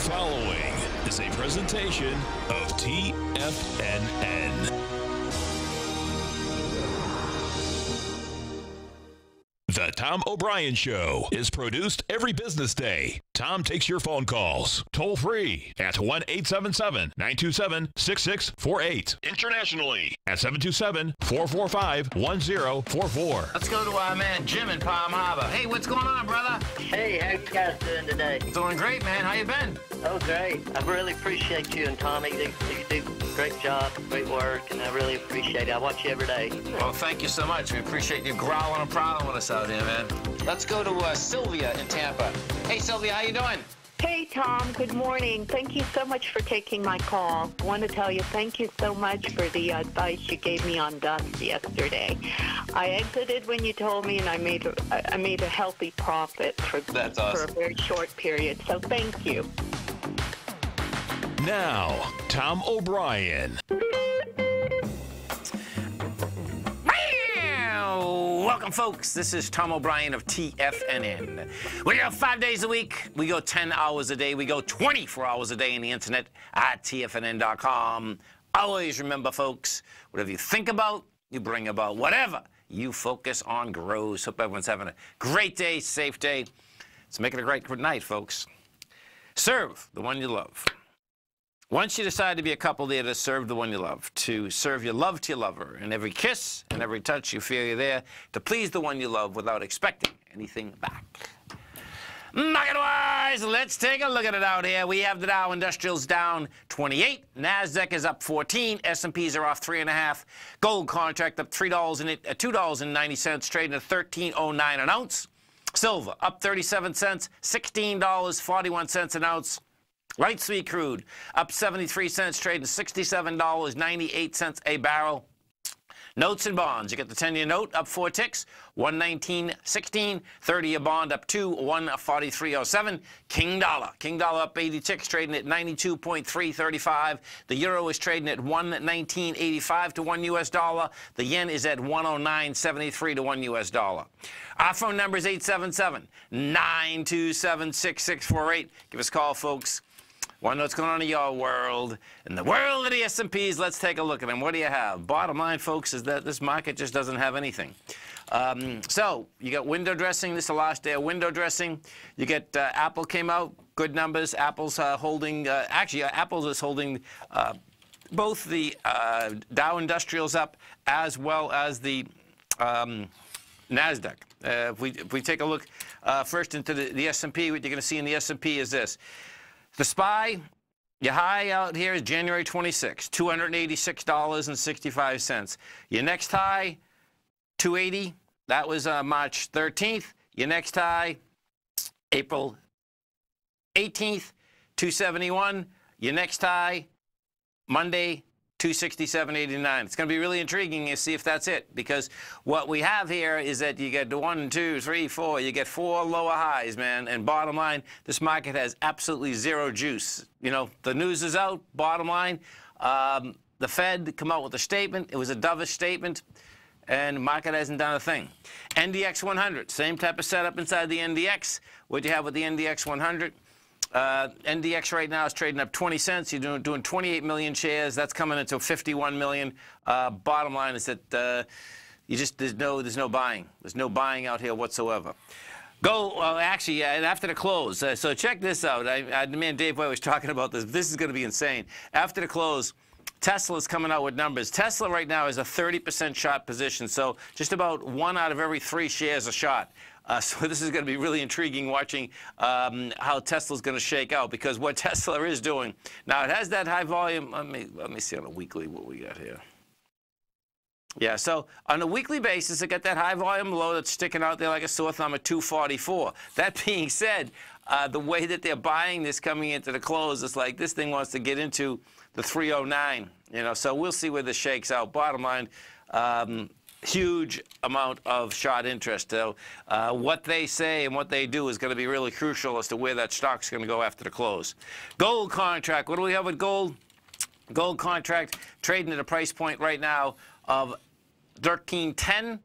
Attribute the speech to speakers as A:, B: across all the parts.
A: following is a presentation of TFNN. The Tom O'Brien Show is produced every business day. Tom takes your phone calls toll free at 1-877-927-6648. Internationally at 727-445-1044.
B: Let's go to our man Jim in Palm Harbor. Hey, what's going on, brother?
C: Hey, how you guys doing today?
B: Doing great, man. How you been?
C: Oh, great. I really appreciate you and Tommy. You do a great job, great work, and I really appreciate it. I watch you every day.
B: Well, thank you so much. We appreciate you growling and prowling with us out here, man. Let's go to Sylvia in Tampa. Hey, Sylvia, how you doing?
D: Hey, Tom. Good morning. Thank you so much for taking my call. I want to tell you thank you so much for the advice you gave me on dust yesterday. I exited when you told me, and I made a healthy profit for a very short period. So thank you.
A: Now, Tom O'Brien.
B: Welcome, folks. This is Tom O'Brien of TFNN. We go 5 days a week. We go 10 hours a day. We go 24 hours a day on the internet at TFNN.com. Always remember, folks, whatever you think about, you bring about. Whatever you focus on grows. Hope everyone's having a great day, safe day. Let's make it a great night, folks. Serve the one you love. Once you decide to be a couple there to serve the one you love, to serve your love to your lover, and every kiss and every touch you feel you're there to please the one you love without expecting anything back. Market-wise, let's take a look at it out here. We have the Dow Industrials down 28. NASDAQ is up 14. S&Ps are off 3.5. Gold contract up $2.90, trading at $13.09 an ounce. Silver up 37 cents, $16.41 an ounce. Light sweet crude up 73 cents, trading $67.98 a barrel. Notes and bonds. You get the 10-year note up 4 ticks, 119.16. 30-year bond up 143.07. King dollar up 80 ticks, trading at 92.335. The euro is trading at 119.85 to $1 US. The yen is at 109.73 to $1 US. Our phone number is 877-927-6648. Give us a call, folks. Want to know what's going on in your world? In the world of the S&Ps, let's take a look at them. What do you have? Bottom line, folks, is that this market just doesn't have anything. So you got window dressing. This is the last day of window dressing. You get Apple came out, good numbers. Apple's holding, Apple is holding both the Dow Industrials up as well as the NASDAQ. If we take a look first into the S&P, what you're going to see in the S&P is this. The SPY, your high out here is January 26, $286.65. Your next high, 280. That was March 13th. Your next high, April 18th, 271. Your next high, Monday, 267.89. It's going to be really intriguing to see if that's it, because what we have here is that you get 1, 2, 3, 4. You get 4 lower highs, man. And bottom line, this market has absolutely zero juice. You know, the news is out. Bottom line, the Fed come out with a statement. It was a dovish statement, and the market hasn't done a thing. NDX 100, same type of setup inside the NDX. What do you have with the NDX 100? NDX right now is trading up 20 cents. You're doing 28 million shares. That's coming into 51 million. Bottom line is that there's no buying. There's no buying out here whatsoever. Actually, and after the close. So check this out. The man Dave White was talking about this. This is going to be insane. After the close, Tesla's coming out with numbers. Tesla right now is a 30% short position. So just about 1 out of every 3 shares are short. So this is going to be really intriguing watching how Tesla's going to shake out, because what Tesla is doing now, it has that high volume. Let me see on a weekly what we got here. Yeah, so on a weekly basis, it got that high volume low that's sticking out there like a sore thumb at 244. That being said, the way that they're buying this coming into the close, it's like this thing wants to get into the 309. You know, so we'll see where this shakes out. Bottom line. Huge amount of short interest. So what they say and what they do is going to be really crucial as to where that stock's going to go after the close. Gold contract. What do we have with gold? Gold contract trading at a price point right now of $13.10.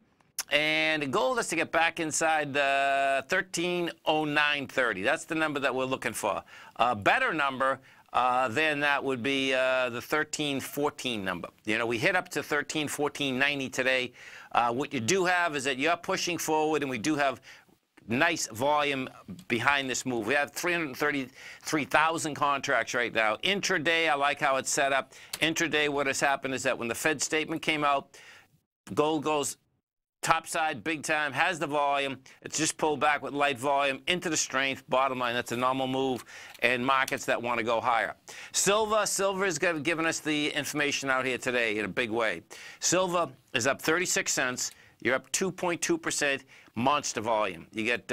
B: And the goal is to get back inside the 1309.30. That's the number that we're looking for. A better number than that would be the 1314 number. You know, we hit up to 1314.90 today. What you do have is that you're pushing forward, and we do have nice volume behind this move. We have 333,000 contracts right now. Intraday, I like how it's set up. Intraday, what has happened is that when the Fed statement came out, gold goes topside big time, has the volume. It's just pulled back with light volume into the strength. Bottom line, that's a normal move in markets that want to go higher. Silver is giving us the information out here today in a big way. Silver is up 36 cents. You're up 2.2%, monster volume. You get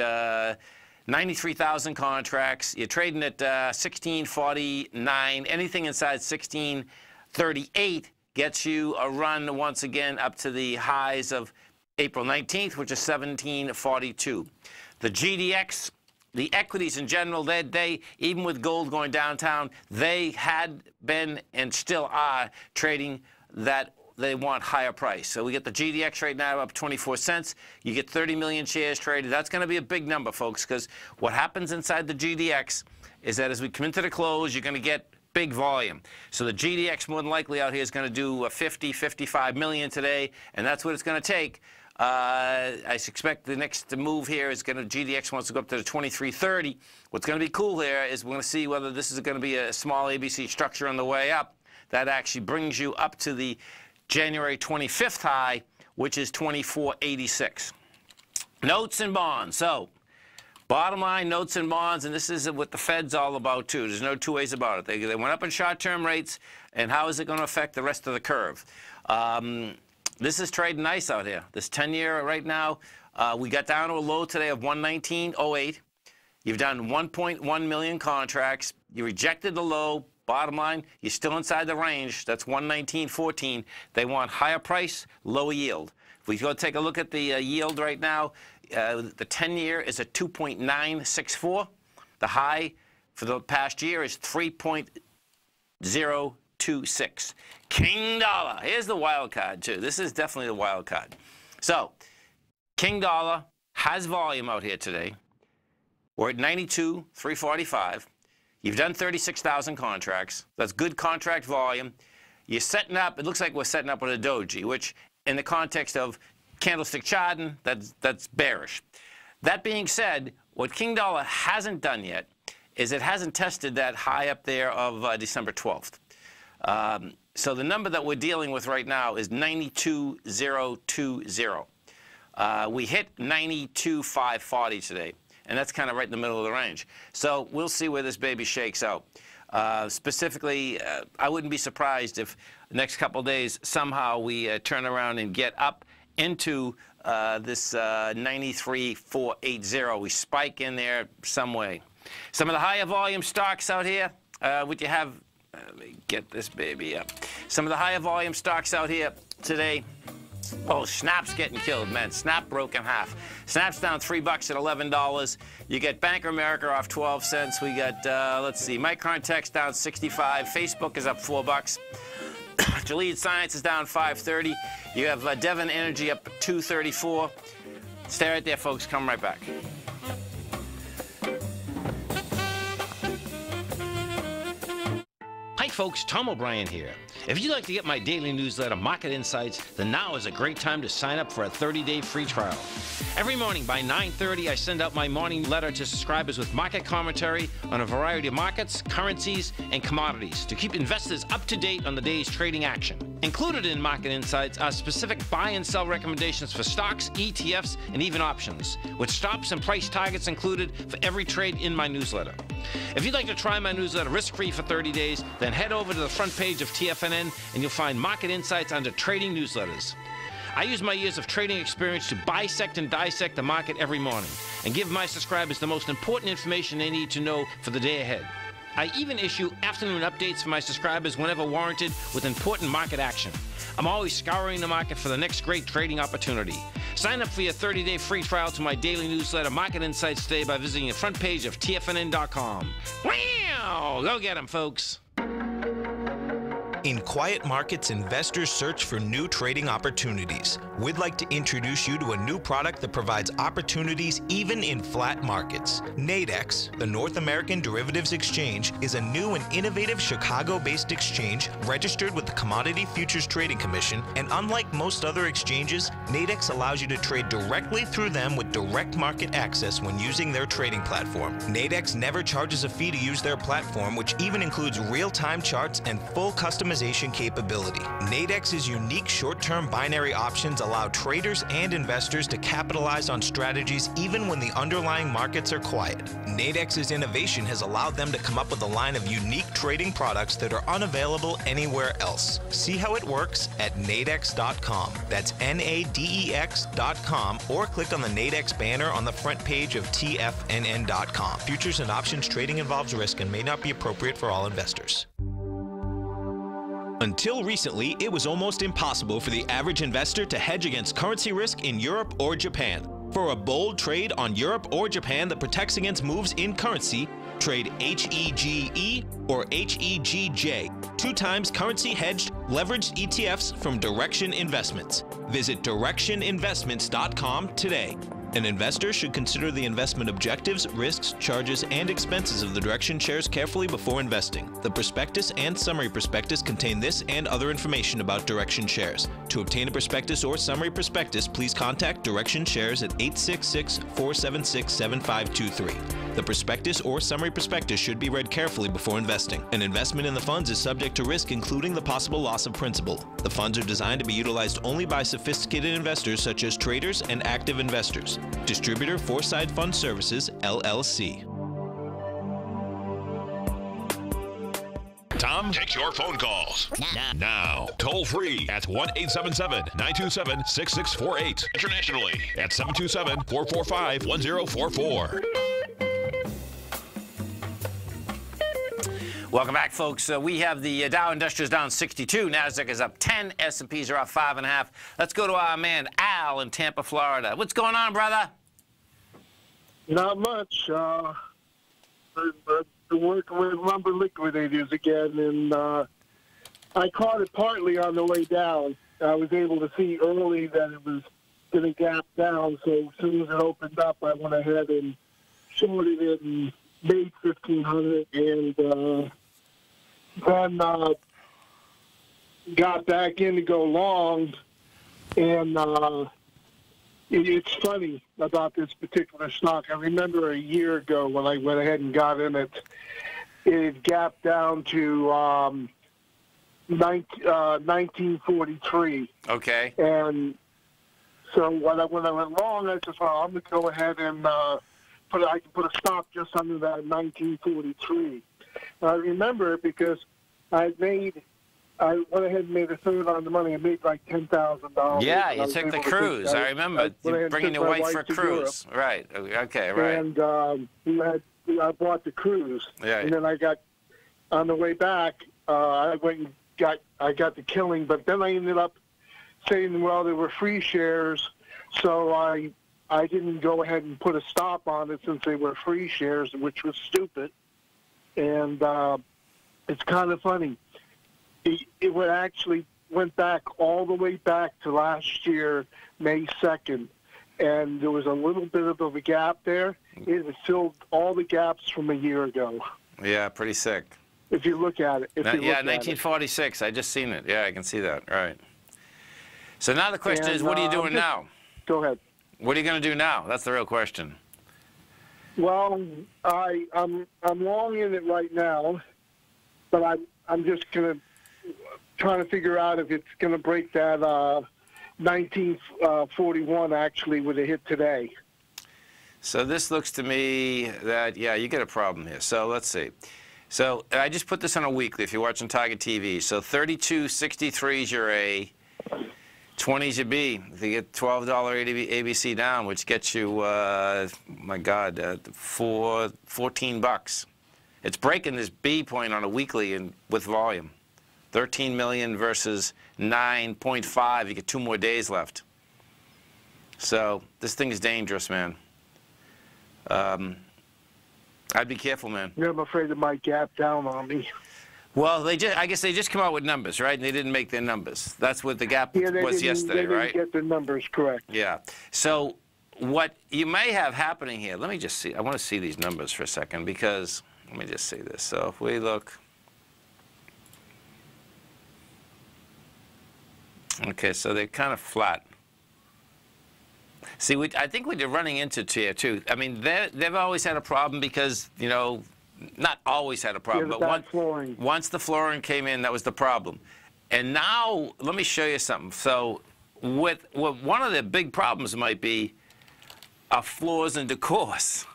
B: 93,000 contracts. You're trading at 1649. Anything inside 1638 gets you a run once again up to the highs of April 19th, which is 1742. The GDX, the equities in general, they even with gold going downtown, they had been and still are trading that they want higher price. So we get the GDX right now up 24 cents. You get 30 million shares traded. That's going to be a big number, folks, because what happens inside the GDX is that as we come into the close, you're going to get big volume. So the GDX more than likely out here is going to do 50, 55 million today, and that's what it's going to take. I expect the next move here is going to, GDX wants to go up to the 2330. What's going to be cool here is we're going to see whether this is going to be a small ABC structure on the way up. That actually brings you up to the January 25th high, which is 2486. Notes and bonds. So, bottom line, notes and bonds, and this is what the Fed's all about too. There's no two ways about it. They went up in short-term rates, and how is it going to affect the rest of the curve? This is trading nice out here. This 10-year right now, we got down to a low today of 119.08. You've done 1.1 million contracts. You rejected the low. Bottom line, you're still inside the range. That's 119.14. They want higher price, lower yield. If we go take a look at the yield right now, the 10-year is at 2.964. The high for the past year is 3.026. King dollar. Here's the wild card, too. This is definitely the wild card. So, King dollar has volume out here today. We're at 92,345. You've done 36,000 contracts. That's good contract volume. You're setting up, it looks like we're setting up with a doji, which in the context of candlestick charting, that's bearish. That being said, what King dollar hasn't done yet is it hasn't tested that high up there of December 12th. So the number that we're dealing with right now is 92,020. We hit 92,540 today, and that's kind of right in the middle of the range. So we'll see where this baby shakes out. Specifically, I wouldn't be surprised if the next couple of days somehow we turn around and get up into this 93,480. We spike in there some way. Some of the higher volume stocks out here, what you have, let me get this baby up. Some of the higher volume stocks out here today. Oh, Snap's getting killed, man. Snap broke in half. Snap's down $3 at $11. You get Bank of America off 12 cents. We got, let's see, Micron Tech's down 65. Facebook is up $4. Gilead Science is down 5.30. You have Devon Energy up 2.34. Stay right there, folks. Come right back. Hi folks, Tom O'Brien here. If you'd like to get my daily newsletter, Market Insights, then now is a great time to sign up for a 30-day free trial. Every morning by 9:30, I send out my morning letter to subscribers with market commentary on a variety of markets, currencies, and commodities to keep investors up to date on the day's trading action. Included in Market Insights are specific buy and sell recommendations for stocks, ETFs, and even options, with stops and price targets included for every trade in my newsletter. If you'd like to try my newsletter risk-free for 30 days, then head over to the front page of TFNN and you'll find Market Insights under Trading Newsletters. I use my years of trading experience to bisect and dissect the market every morning and give my subscribers the most important information they need to know for the day ahead. I even issue afternoon updates for my subscribers whenever warranted with important market action. I'm always scouring the market for the next great trading opportunity. Sign up for your 30-day free trial to my daily newsletter, Market Insights, today by visiting the front page of TFNN.com. Wow! Go get them, folks.
E: In quiet markets, investors search for new trading opportunities. We'd like to introduce you to a new product that provides opportunities even in flat markets. Nadex, the North American Derivatives Exchange, is a new and innovative Chicago-based exchange registered with the Commodity Futures Trading Commission, and unlike most other exchanges, Nadex allows you to trade directly through them with direct market access when using their trading platform. Nadex never charges a fee to use their platform, which even includes real-time charts and full customization capability. Nadex's unique short-term binary options allow traders and investors to capitalize on strategies even when the underlying markets are quiet. Nadex's innovation has allowed them to come up with a line of unique trading products that are unavailable anywhere else. See how it works at nadex.com. That's NADEX.com, or click on the Nadex banner on the front page of TFNN.com. Futures and options trading involves risk and may not be appropriate for all investors. Until recently, it was almost impossible for the average investor to hedge against currency risk in Europe or Japan. For a bold trade on Europe or Japan that protects against moves in currency, trade HEGE or HEGJ, 2 times currency hedged leveraged ETFs from Direction Investments. Visit directioninvestments.com today. An investor should consider the investment objectives, risks, charges, and expenses of the Direction shares carefully before investing. The prospectus and summary prospectus contain this and other information about Direction shares. To obtain a prospectus or summary prospectus, please contact Direction shares at 866-476-7523. The prospectus or summary prospectus should be read carefully before investing. An investment in the funds is subject to risk, including the possible loss of principal. The funds are designed to be utilized only by sophisticated investors such as traders and active investors. Distributor Foreside Fund Services, LLC.
A: Tom takes your phone calls now. Toll free at 1-877-927-6648. Internationally at 727-445-1044.
B: Welcome back, folks. We have the Dow Industrials down 62. NASDAQ is up 10. S&Ps are up 5.5. Let's go to our man, Al, in Tampa, Florida. What's going on, brother?
F: Not much. I've been working with lumber liquidators again, and I caught it partly on the way down. I was able to see early that it was going to gap down, so as soon as it opened up, I went ahead and shorted it and made 1,500, and then got back in to go long, and it's funny about this particular stock. I remember a year ago when I went ahead and got in it, it gapped down to 1943.
B: Okay.
F: And so when I went long, I said, well, I'm going to go ahead and I can put a stop just under that 1943. I remember it because I went ahead and made a third on the money. I made like $10,000.
B: Yeah, you took the cruise. I remember bringing your wife for a cruise. Right. Okay. Right.
F: And I bought the cruise.
B: Yeah.
F: And then I got on the way back. I went and got the killing, but then I ended up saying, well, there were free shares, so I didn't go ahead and put a stop on it since they were free shares, which was stupid. And it's kind of funny. It actually went back all the way back to last year, May 2nd, and there was a little bit of a gap there. It filled all the gaps from a year ago.
B: Yeah, pretty sick.
F: If you look at it.
B: 1946. I just seen it. Yeah, I can see that. Right. So now the question is, what are you doing now?
F: Go ahead.
B: What are you going to do now? That's the real question.
F: Well, I'm long in it right now, but I'm just going to trying to figure out if it's going to break that 1941 actually with a hit today.
B: So this looks to me that, yeah, you get a problem here. So let's see. So I just put this on a weekly if you're watching Tiger TV. So 32.63 is your A, 20 is your B. If you get $12 ABC down, which gets you, my God, 14 bucks. It's breaking this B point on a weekly and with volume. 13 million versus 9.5. You get 2 more days left. So this thing is dangerous, man. I'd be careful, man.
F: Yeah, I'm afraid it might gap down on me.
B: Well, I guess they just come out with numbers, right? And they didn't make their numbers. That's what the gap was yesterday,
F: they didn't
B: right?
F: get the numbers correct.
B: Yeah. So what you may have happening here, let me just see. I want to see these numbers for a second because, let me just see this. So if we look. Okay, so they're kind of flat. See, I think we're running into tier 2. I mean, they've always had a problem because, you know, not always had a problem, but once the flooring came in, that was the problem. And now, let me show you something. So, what one of the big problems might be are floors and decors.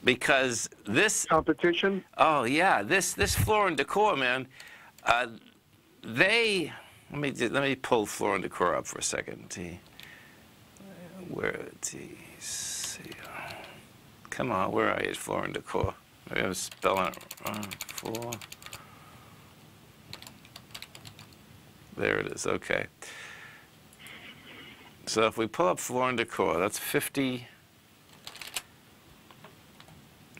B: Because this
F: competition.
B: Oh yeah, this floor and decor, man. Let me pull floor and decor up for a second. Come on, where are you, floor and decor? Maybe I'm spelling it wrong. Floor. There it is. Okay. So if we pull up floor and decor, that's 50.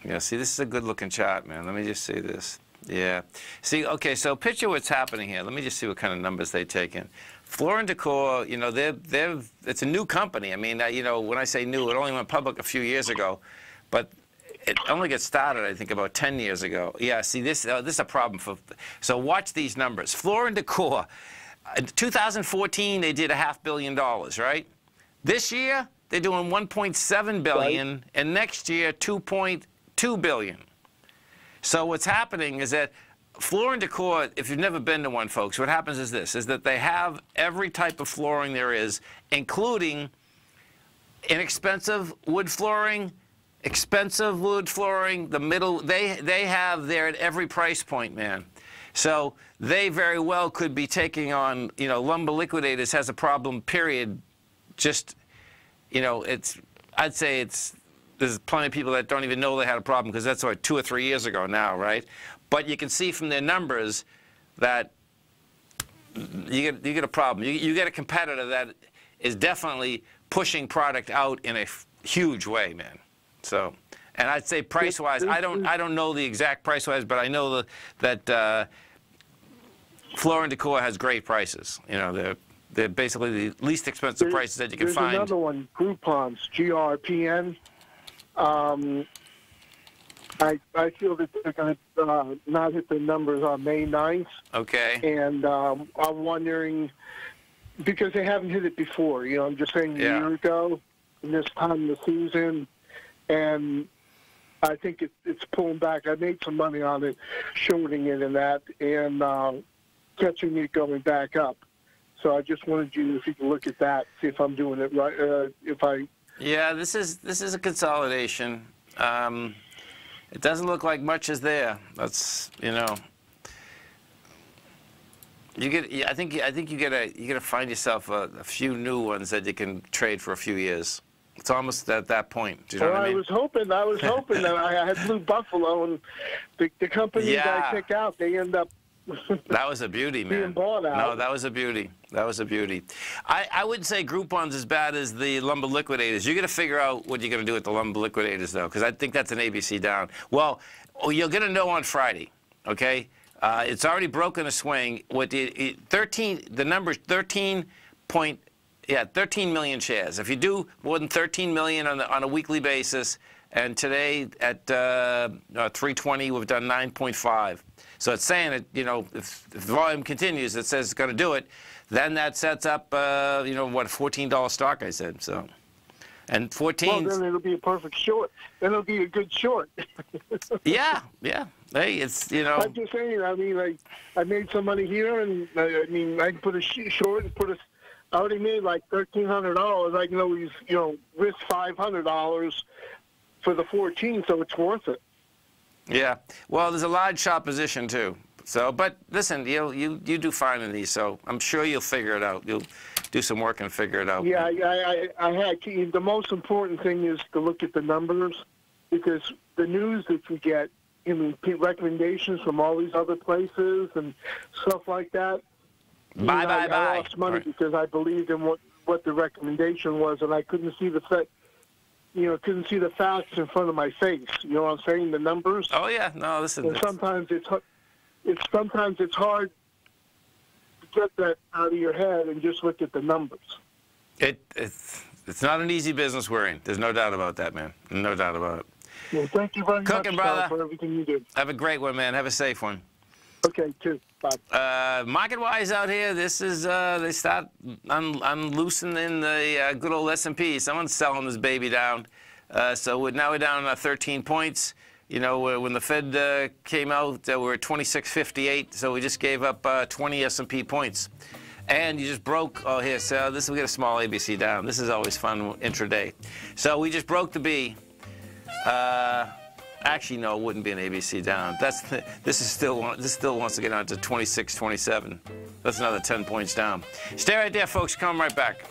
B: Yeah, see, this is a good-looking chart, man. Let me just see this. Yeah. See, okay, so picture what's happening here. Let me just see what kind of numbers they take in. Floor and Decor, you know, it's a new company. I mean, you know, when I say new, it only went public a few years ago, but it only got started, I think, about 10 years ago. Yeah, see, this is a problem for. So watch these numbers. Floor and Decor. In 2014, they did $500 million, right? This year, they're doing $1.7 billion, right. And next year, $2.2 billion. So what's happening is that Floor and Decor, if you've never been to one, folks, what happens is this, is that they have every type of flooring there is, including inexpensive wood flooring, expensive wood flooring, the middle, they have there at every price point, man. So they very well could be taking on, you know, Lumber Liquidators has a problem, period. Just, you know, I'd say there's plenty of people that don't even know they had a problem because that's like 2 or 3 years ago now, right? But you can see from their numbers that you get a problem. You get a competitor that is definitely pushing product out in a huge way, man. So, and I'd say price-wise, I don't know the exact price-wise, but I know that Floor and Decor has great prices. You know, they're basically the least expensive prices that you can find.
F: There's another one, Groupons, GRPN. I feel that they're going to not hit the numbers on May 9th.
B: Okay.
F: And I'm wondering, because they haven't hit it before, you know, I'm just saying a year ago, in this time of the season, and I think it's pulling back. I made some money on it, shorting it and that, and catching it going back up. So I just wanted you, if you can look at that, see if I'm doing it right,
B: Yeah, this is a consolidation. It doesn't look like much is there. That's, you know, I think you gotta find yourself a few new ones that you can trade for a few years. It's almost at that point. Do you know what I mean?
F: I was hoping that I had Blue Buffalo, and the company that I pick out, they end up.
B: That was a beauty, man.
F: Being bought out.
B: No, that was a beauty. That was a beauty. I wouldn't say Groupon's as bad as the Lumber Liquidators. You got to figure out what you're going to do with the Lumber Liquidators, though, because I think that's an ABC down. Well, you're going to know on Friday, okay? It's already broken a swing. What the number's 13 million shares. If you do more than 13 million on a weekly basis, and today at 320, we've done 9.5. So it's saying that, you know, if the volume continues, it says it's going to do it, then that sets up, you know, what, $14 stock, I said. So, and 14.
F: Well, then it'll be a perfect short. Then it'll be a good short.
B: Yeah. Hey, it's, you know.
F: I'm just saying, I mean, I made some money here, and I mean, I can put a short and I already made like $1,300. I can always, you know, risk $500 for the 14, so it's worth it.
B: Yeah. Well, there's a large short position too. So, but listen, you do fine in these, so I'm sure you'll figure it out. You'll do some work and figure it out.
F: Yeah, I had. The most important thing is to look at the numbers, because the news that you get, I mean, recommendations from all these other places and stuff like that.
B: Bye.
F: I lost money because I believed in what the recommendation was, and I couldn't see the couldn't see the facts in front of my face. You know what I'm saying? The numbers.
B: Oh yeah, no, listen.
F: And sometimes it's hard to get that out of your head and just look at the numbers.
B: It's not an easy business we're in. There's no doubt about that, man. No doubt about it.
F: Well, thank you very much,
B: brother.
F: for everything you do.
B: Have a great one, man. Have a safe one.
F: Okay, too. Bye.
B: Market-wise out here, this is they start unloosening the good old S&P. Someone's selling this baby down. So now we're down 13 points. You know, when the Fed came out, we're at 26.58. So we just gave up 20 S&P points. And you just broke, oh, here, so this will get a small ABC down. This is always fun intraday. So we just broke the B. Actually, no, it wouldn't be an ABC down. This still wants to get on to 26.27. That's another 10 points down. Stay right there, folks. Come right back.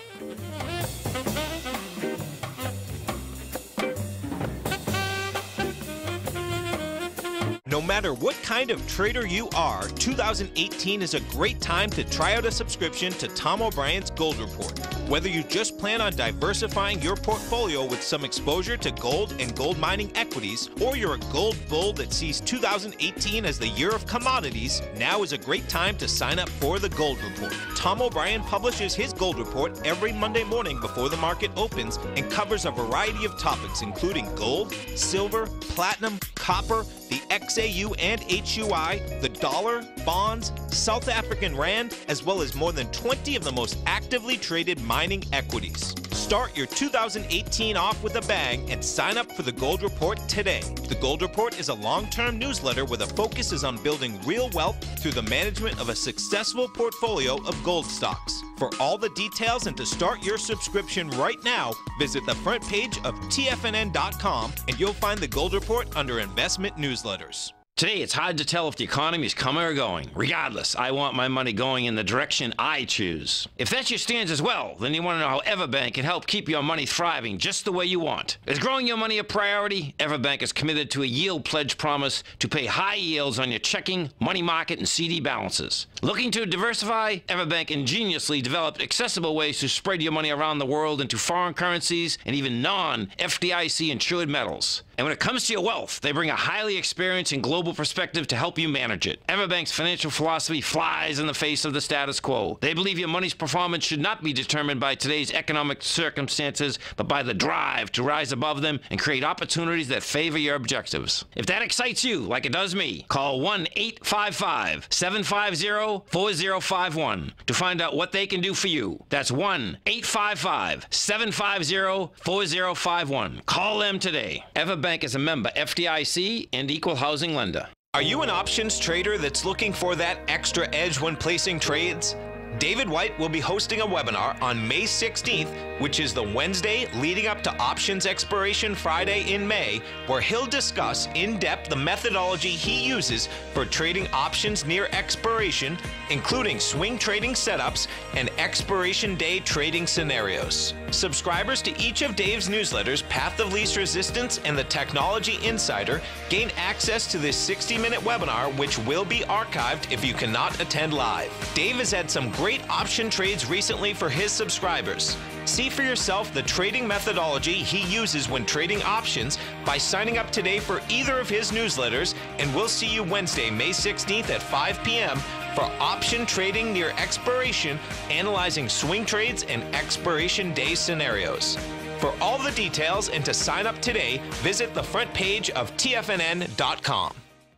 E: No matter what kind of trader you are, 2018 is a great time to try out a subscription to Tom O'Brien's Gold Report. Whether you just plan on diversifying your portfolio with some exposure to gold and gold mining equities, or you're a gold bull that sees 2018 as the year of commodities, now is a great time to sign up for the Gold Report. Tom O'Brien publishes his Gold Report every Monday morning before the market opens and covers a variety of topics including gold, silver, platinum, copper, the XAU and HUI, the dollar, bonds, South African rand, as well as more than 20 of the most actively traded mining equities. Start your 2018 off with a bang and sign up for the Gold Report today. The Gold Report is a long-term newsletter where the focus is on building real wealth through the management of a successful portfolio of gold stocks. For all the details and to start your subscription right now, visit the front page of TFNN.com and you'll find the Gold Report under Investment Newsletters.
B: Today, it's hard to tell if the economy is coming or going. Regardless, I want my money going in the direction I choose. If that's your stance as well, then you want to know how Everbank can help keep your money thriving just the way you want. Is growing your money a priority? Everbank is committed to a yield pledge promise to pay high yields on your checking, money market, and CD balances. Looking to diversify? Everbank ingeniously developed accessible ways to spread your money around the world into foreign currencies and even non-FDIC insured metals. And when it comes to your wealth, they bring a highly experienced and global perspective to help you manage it. Everbank's financial philosophy flies in the face of the status quo. They believe your money's performance should not be determined by today's economic circumstances, but by the drive to rise above them and create opportunities that favor your objectives. If that excites you, like it does me, call 1-855-750-4051 to find out what they can do for you. That's 1-855-750-4051. Call them today. Everbank is a member FDIC and equal housing lender.
E: Are you an options trader that's looking for that extra edge when placing trades? David White will be hosting a webinar on May 16th, which is the Wednesday leading up to options expiration Friday in May, where he'll discuss in depth the methodology he uses for trading options near expiration, including swing trading setups and expiration day trading scenarios. Subscribers to each of Dave's newsletters, Path of Least Resistance and the Technology Insider, gain access to this 60-minute webinar, which will be archived if you cannot attend live. Dave has had some great option trades recently for his subscribers. See for yourself the trading methodology he uses when trading options by signing up today for either of his newsletters, and we'll see you Wednesday, May 16th at 5 p.m. for option trading near expiration, analyzing swing trades and expiration day scenarios. For all the details and to sign up today, visit the front page of TFNN.com.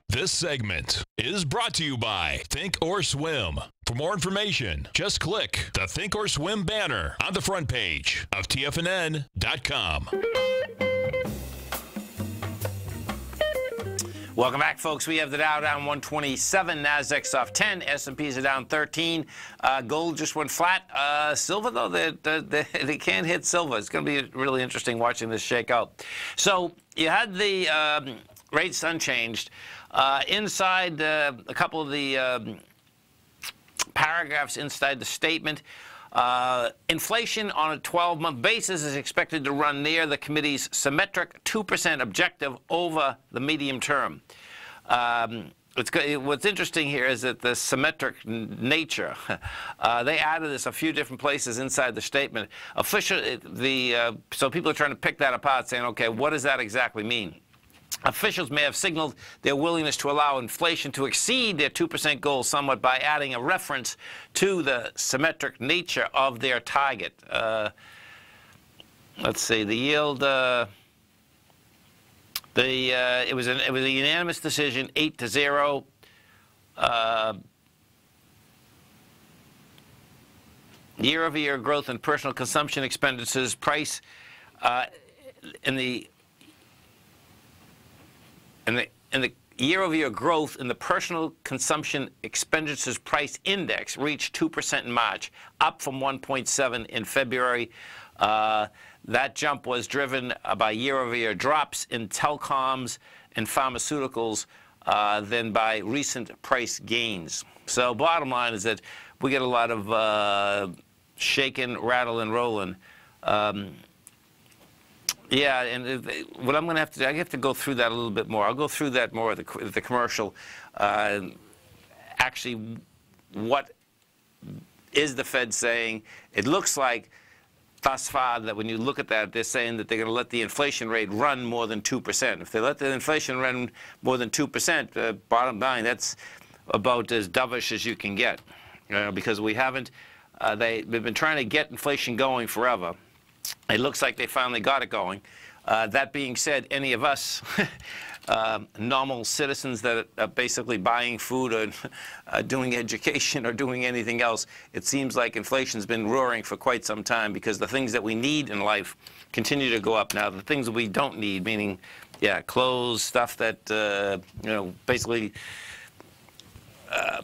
A: This segment is brought to you by Think or Swim. For more information, just click the Think or Swim banner on the front page of TFNN.com.
B: Welcome back, folks. We have the Dow down 127, Nasdaq's off 10, S&Ps are down 13. Gold just went flat. Silver, though, they can't hit silver. It's going to be really interesting watching this shake out. So you had the rates unchanged. Inside a couple of the paragraphs inside the statement, inflation on a 12-month basis is expected to run near the committee's symmetric 2% objective over the medium term. What's interesting here is that the symmetric nature. They added this a few different places inside the statement. So people are trying to pick that apart, saying, okay, what does that exactly mean? Officials may have signaled their willingness to allow inflation to exceed their 2% goal somewhat by adding a reference to the symmetric nature of their target. Let's see, the yield. It was a unanimous decision, 8-0. Year-over-year growth in personal consumption expenditures price in the year-over-year growth in the personal consumption expenditures price index reached 2% in March, up from 1.7 in February. That jump was driven by year-over-year drops in telecoms and pharmaceuticals than by recent price gains. So bottom line is that we get a lot of shaking, rattle, and rolling. Yeah, and what I'm going to have to do, I have to go through that a little bit more. I'll go through that more at the commercial. Actually, what is the Fed saying? It looks like thus far that when you look at that, they're saying that they're going to let the inflation rate run more than 2%. If they let the inflation run more than 2%, bottom line, that's about as dovish as you can get, because we haven't. They've been trying to get inflation going forever. It looks like they finally got it going. That being said, any of us normal citizens that are basically buying food or doing education or doing anything else, it seems like inflation's been roaring for quite some time because the things that we need in life continue to go up. Now, the things that we don't need, meaning, yeah, clothes, stuff that, basically, a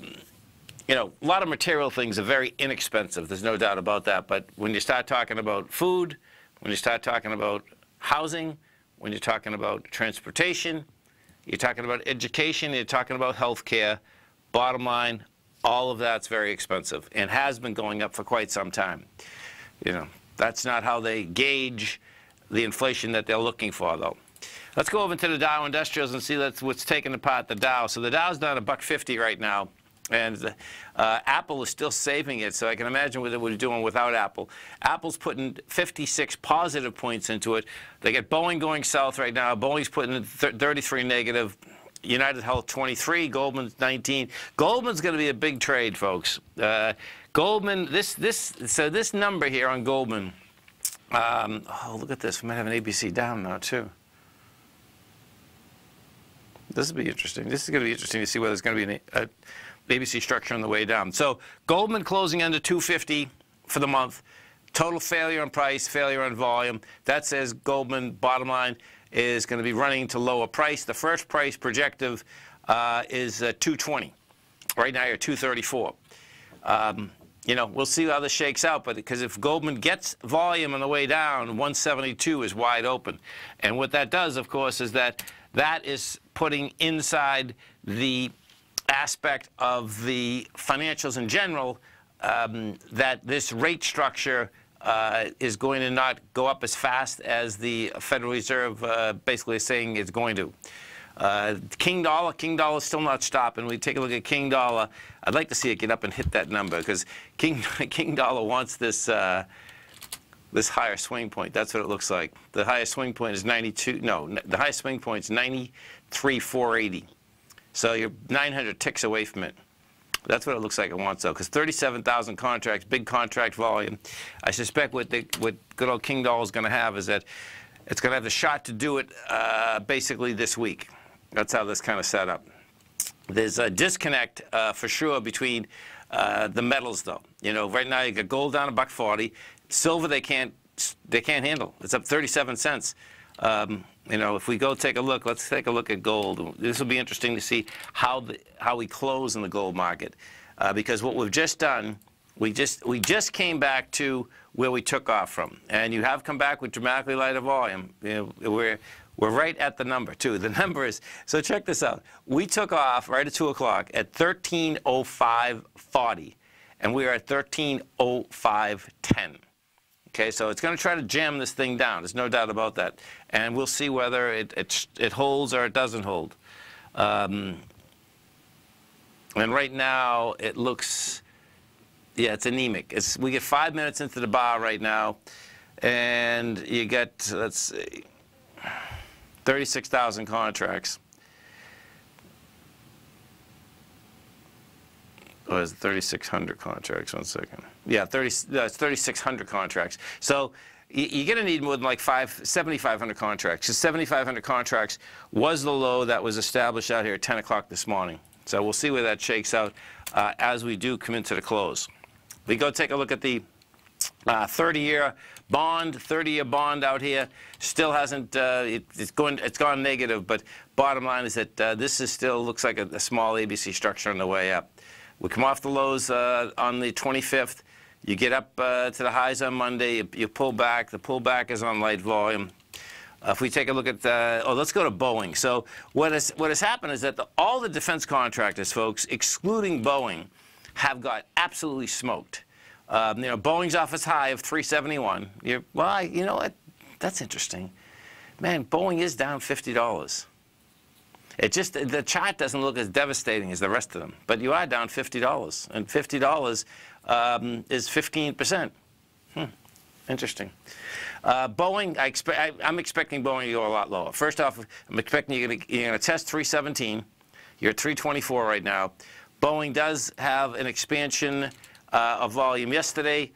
B: lot of material things are very inexpensive. There's no doubt about that. But when you start talking about food, when you start talking about housing, when you're talking about transportation, you're talking about education, you're talking about health care, bottom line, all of that's very expensive and has been going up for quite some time. That's not how they gauge the inflation that they're looking for, though. Let's go over to the Dow Industrials and see what's taking apart the Dow. So the Dow's down $150 right now. And Apple is still saving it, so I can imagine what we're doing without Apple. Apple's putting 56 positive points into it. They get Boeing going south right now. Boeing's putting 33 negative. United Health 23, Goldman's 19. Goldman's going to be a big trade, folks. Goldman, so this number here on Goldman. Oh, look at this. We might have an ABC down now too. This will be interesting. This is going to be interesting to see whether there's going to be an ABC structure on the way down. So Goldman closing under 250 for the month. Total failure on price, failure on volume. That says Goldman, bottom line, is going to be running to lower price. The first price projective is 220. Right now you're 234. We'll see how this shakes out, but because if Goldman gets volume on the way down, 172 is wide open. And what that does, of course, is that is putting inside the aspect of the financials in general that this rate structure is going to not go up as fast as the Federal Reserve basically is saying it's going to. King dollar is still not stopping. We take a look at King dollar. I'd like to see it get up and hit that number because King dollar wants this this higher swing point. That's what it looks like. The highest swing point is 92. No, the highest swing point is 93,480. So you're 900 ticks away from it. That's what it looks like it wants, though, because 37,000 contracts, big contract volume. I suspect what good old King dollar is going to have is that it's going to have the shot to do it basically this week. That's how this kind of set up. There's a disconnect for sure between the metals, though. Right now you got gold down $1.40. Silver they can't handle. It's up 37 cents. If we go take a look, let's take a look at gold. This will be interesting to see how we close in the gold market, because what we've just done, we just came back to where we took off from, and you have come back with dramatically lighter volume. We're right at the number too. The number is, so check this out. We took off right at 2 o'clock at 13:05.40, and we are at 13:05.10. Okay, so it's going to try to jam this thing down. There's no doubt about that. And we'll see whether it holds or it doesn't hold. And right now, it looks, yeah, it's anemic. We get 5 minutes into the bar right now, and you get, let's see, 36,000 contracts. Or is it 3,600 contracts? 1 second. Yeah, it's 3,600 contracts. So you're going to need more than like 7,500 contracts. So 7,500 contracts was the low that was established out here at 10 o'clock this morning. So we'll see where that shakes out as we do come into the close. We go take a look at the 30-year bond. 30-year bond out here still hasn't. It's gone negative. But bottom line is that this is still looks like a small ABC structure on the way up. We come off the lows on the 25th. You get up to the highs on Monday. You pull back. The pullback is on light volume. If we take a look at, let's go to Boeing. So what has happened is that all the defense contractors, folks, excluding Boeing, have got absolutely smoked. Boeing's off its high of 371. You know what? That's interesting. Man, Boeing is down $50. It just, the chart doesn't look as devastating as the rest of them, but you are down $50, and $50 is 15%. Interesting. Boeing, I'm expecting Boeing to go a lot lower. First off, I'm expecting you're going to test 317. You're at 324 right now. Boeing does have an expansion of volume yesterday.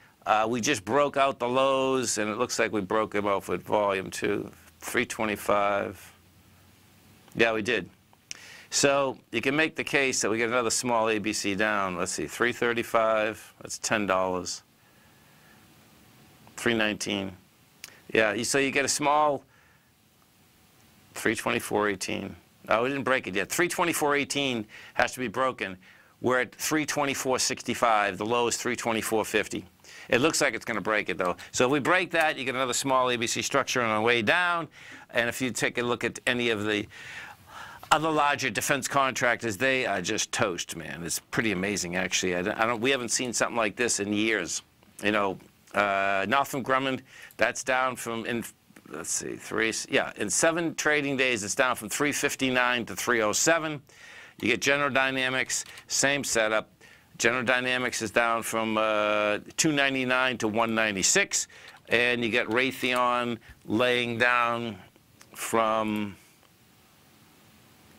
B: We just broke out the lows, and it looks like we broke them out with volume too. 325. Yeah, we did. So you can make the case that we get another small ABC down. Let's see, 335. That's $10. 319. Yeah, so you get a small 324.18. No, we didn't break it yet. 324.18 has to be broken. We're at 324.65. The low is 324.50. It looks like it's going to break it, though. So if we break that, you get another small ABC structure on the way down. And if you take a look at any of the other larger defense contractors, they are just toast, man. It's pretty amazing, actually. We haven't seen something like this in years. You know, Northrop Grumman, that's down from, let's see, in 7 trading days, it's down from 359 to 307. You get General Dynamics, same setup. General Dynamics is down from 299 to 196. And you get Raytheon laying down from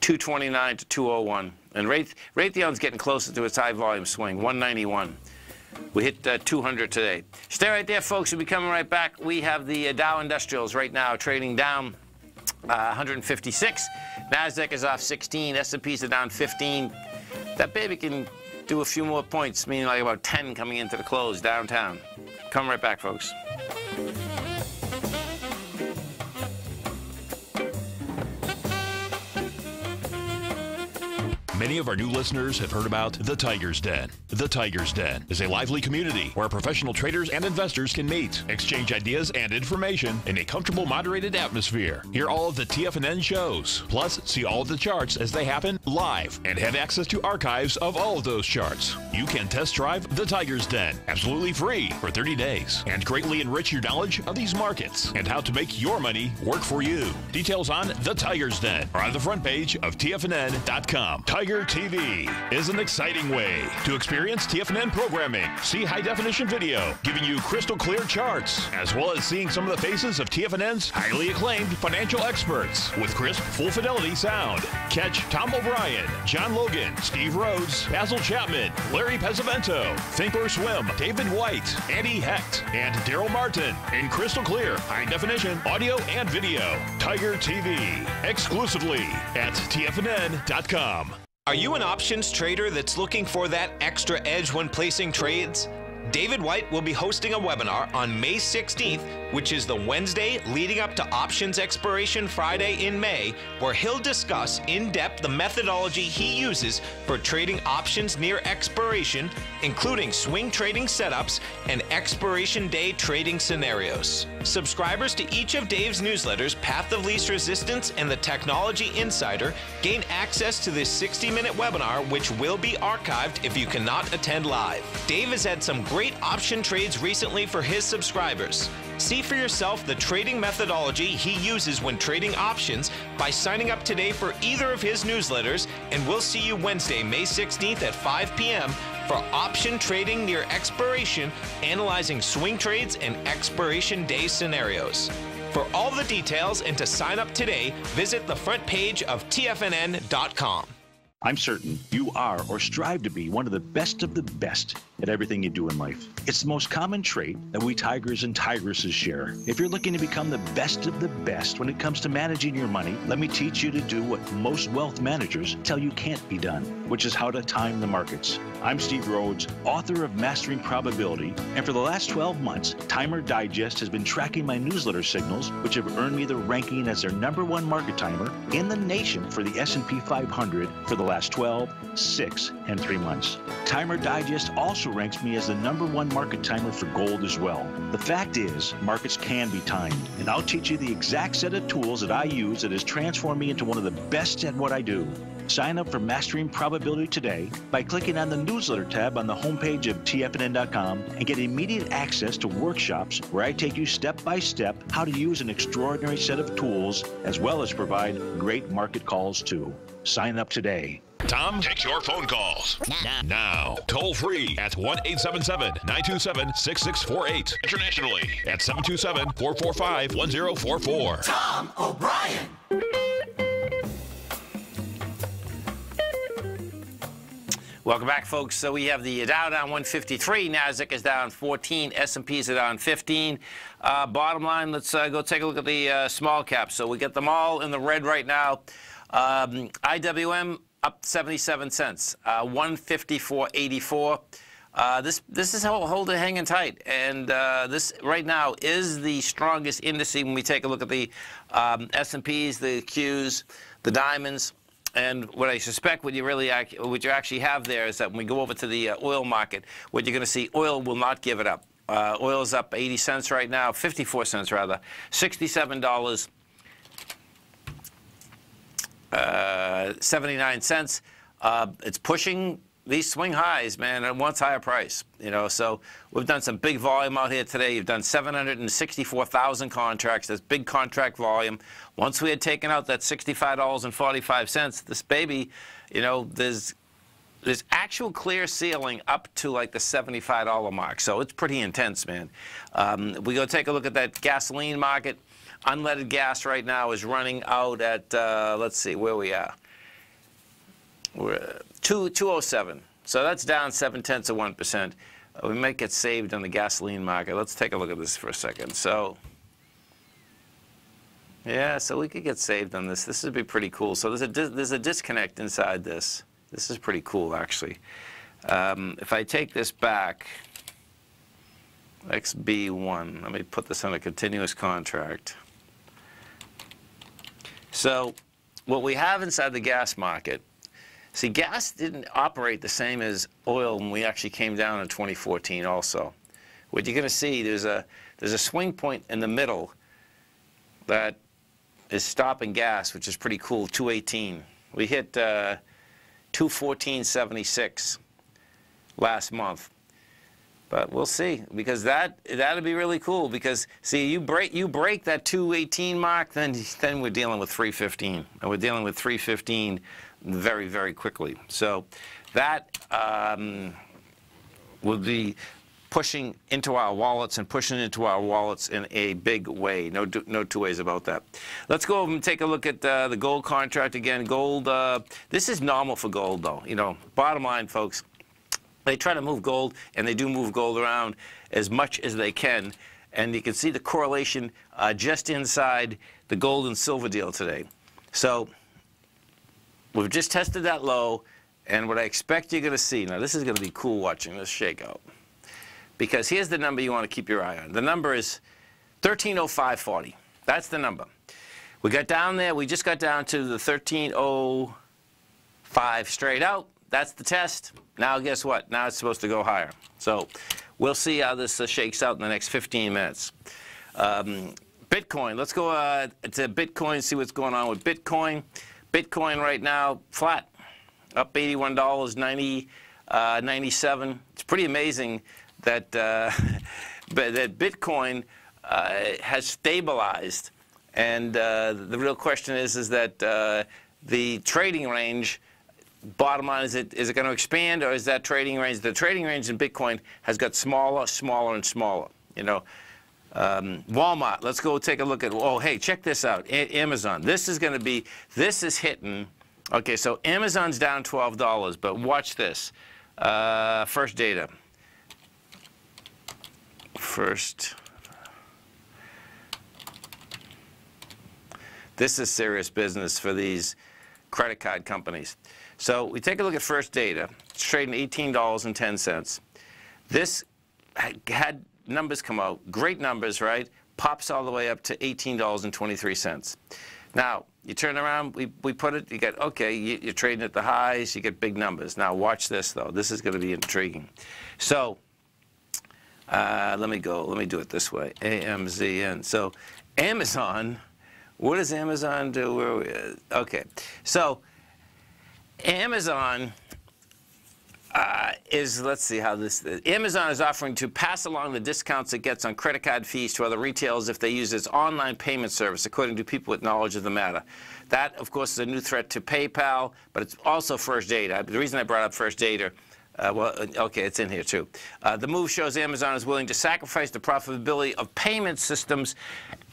B: 229 to 201. And Raytheon's getting closer to its high volume swing, 191. We hit 200 today. Stay right there, folks. We'll be coming right back. We have the Dow Industrials right now trading down 156. NASDAQ is off 16. S&Ps are down 15. That baby can do a few more points, meaning like about 10 coming into the close downtown. Come right back, folks.
A: Many of our new listeners have heard about The Tiger's Den. The Tiger's Den is a lively community where professional traders and investors can meet, exchange ideas and information in a comfortable, moderated atmosphere. Hear all of the TFNN shows, plus see all of the charts as they happen live and have access to archives of all of those charts. You can test drive The Tiger's Den absolutely free for 30 days and greatly enrich your knowledge of these markets and how to make your money work for you. Details on The Tiger's Den are on the front page of TFNN.com. Tiger TV is an exciting way to experience TFNN programming. See high-definition video giving you crystal clear charts, as well as seeing some of the faces of TFNN's highly acclaimed financial experts with crisp, full-fidelity sound. Catch Tom O'Brien, John Logan, Steve Rhodes, Basil Chapman, Larry Pesavento, Think or Swim, David White, Andy Hecht, and Daryl Martin in crystal clear, high-definition audio and video. Tiger TV, exclusively at TFNN.com.
E: Are you an options trader that's looking for that extra edge when placing trades? David White will be hosting a webinar on May 16th, which is the Wednesday leading up to options expiration Friday in May, where he'll discuss in depth the methodology he uses for trading options near expiration, including swing trading setups and expiration day trading scenarios. Subscribers to each of Dave's newsletters, Path of Least Resistance and the Technology Insider, gain access to this 60-minute webinar, which will be archived if you cannot attend live. Dave has had some great great option trades recently for his subscribers. See for yourself the trading methodology he uses when trading options by signing up today for either of his newsletters, and we'll see you Wednesday, May 16th at 5 p.m. for option trading near expiration, analyzing swing trades and expiration day scenarios. For all the details and to sign up today, visit the front page of TFNN.com.
G: I'm certain you are or strive to be one of the best at everything you do in life. It's the most common trait that we tigers and tigresses share. If you're looking to become the best of the best when it comes to managing your money, let me teach you to do what most wealth managers tell you can't be done, which is how to time the markets. I'm Steve Rhodes, author of Mastering Probability, and for the last 12 months, Timer Digest has been tracking my newsletter signals, which have earned me the ranking as their #1 market timer in the nation for the S&P 500 for the last 12, 6, and 3 months. Timer Digest also ranks me as the #1 market timer for gold as well. The fact is, markets can be timed, and I'll teach you the exact set of tools that I use that has transformed me into one of the best at what I do. Sign up for Mastering Probability today by clicking on the newsletter tab on the homepage of TFNN.com and get immediate access to workshops where I take you step by step how to use an extraordinary set of tools, as well as provide great market calls too. Sign up today.
A: Tom takes your phone calls now. Toll free at 1-877-927-6648. Internationally at 727-445-1044.
H: Tom O'Brien.
B: Welcome back, folks. So we have the Dow down 153, Nasdaq is down 14, S&Ps are down 15. Bottom line, let's go take a look at the small caps. So we get them all in the red right now. IWM up 77 cents, 154.84. This is hold it hanging tight, and this right now is the strongest index when we take a look at the S&Ps, the Qs, the diamonds. And what I suspect what you actually have there is that when we go over to the oil market, what you're going to see, oil will not give it up. Oil is up 80 cents right now, 54 cents rather, $67. 79 cents. It's pushing these swing highs, man, and wants higher price. You know, so we've done some big volume out here today. You've done 764,000 contracts. That's big contract volume. Once we had taken out that $65.45, this baby, you know, there's actual clear ceiling up to like the $75 mark. So it's pretty intense, man. We go take a look at that gasoline market. Unleaded gas right now is running out at, let's see, where we are. We're 207. So that's down 0.7%. We might get saved on the gasoline market. Let's take a look at this for a second. So, yeah, so we could get saved on this. This would be pretty cool. So there's a disconnect inside this. This is pretty cool, actually. If I take this back, XB1, let me put this on a continuous contract. So what we have inside the gas market, see, gas didn't operate the same as oil when we actually came down in 2014 also. What you're going to see, there's a swing point in the middle that is stopping gas, which is pretty cool, 218. We hit 214.76 last month. But we'll see, because that'll be really cool. Because see, you break that 218 mark, then we're dealing with 315, and we're dealing with 315 very, very quickly. So that will be pushing into our wallets and pushing into our wallets in a big way. No two ways about that. Let's go over and take a look at the gold contract again. Gold. This is normal for gold, though. You know, bottom line, folks. They try to move gold, and they do move gold around as much as they can. And you can see the correlation just inside the gold and silver deal today. So we've just tested that low, and what I expect you're going to see, now this is going to be cool watching this shakeout. Because here's the number you want to keep your eye on. The number is 1305.40. That's the number. We got down there. We just got down to the 1305 straight out. That's the test. Now guess what? Now it's supposed to go higher. So we'll see how this shakes out in the next 15 minutes. Bitcoin. Let's go to Bitcoin, see what's going on with Bitcoin. Bitcoin right now, flat. Up $81, 97. It's pretty amazing that that Bitcoin has stabilized, and the real question is that the trading range. Bottom line, is it going to expand, or is that trading range? The trading range in Bitcoin has got smaller, smaller, and smaller. You know, Walmart. Let's go take a look at. Oh, hey, check this out. Amazon. This is going to be. This is hitting. Okay, so Amazon's down $12, but watch this. First data. First. This is serious business for these credit card companies. So we take a look at first data. It's trading $18.10. This had numbers come out, great numbers, right? Pops all the way up to $18.23. Now, you turn around, we put it, you get, okay, you're trading at the highs, you get big numbers. Now, watch this, though. This is going to be intriguing. So, let me do it this way, AMZN. So, Amazon, what does Amazon do? Okay, so, Amazon let's see how this, Amazon is offering to pass along the discounts it gets on credit card fees to other retailers if they use its online payment service, according to people with knowledge of the matter. That, of course, is a new threat to PayPal, but it's also First Data. The reason I brought up First Data, well, okay, it's in here too. The move shows Amazon is willing to sacrifice the profitability of payment systems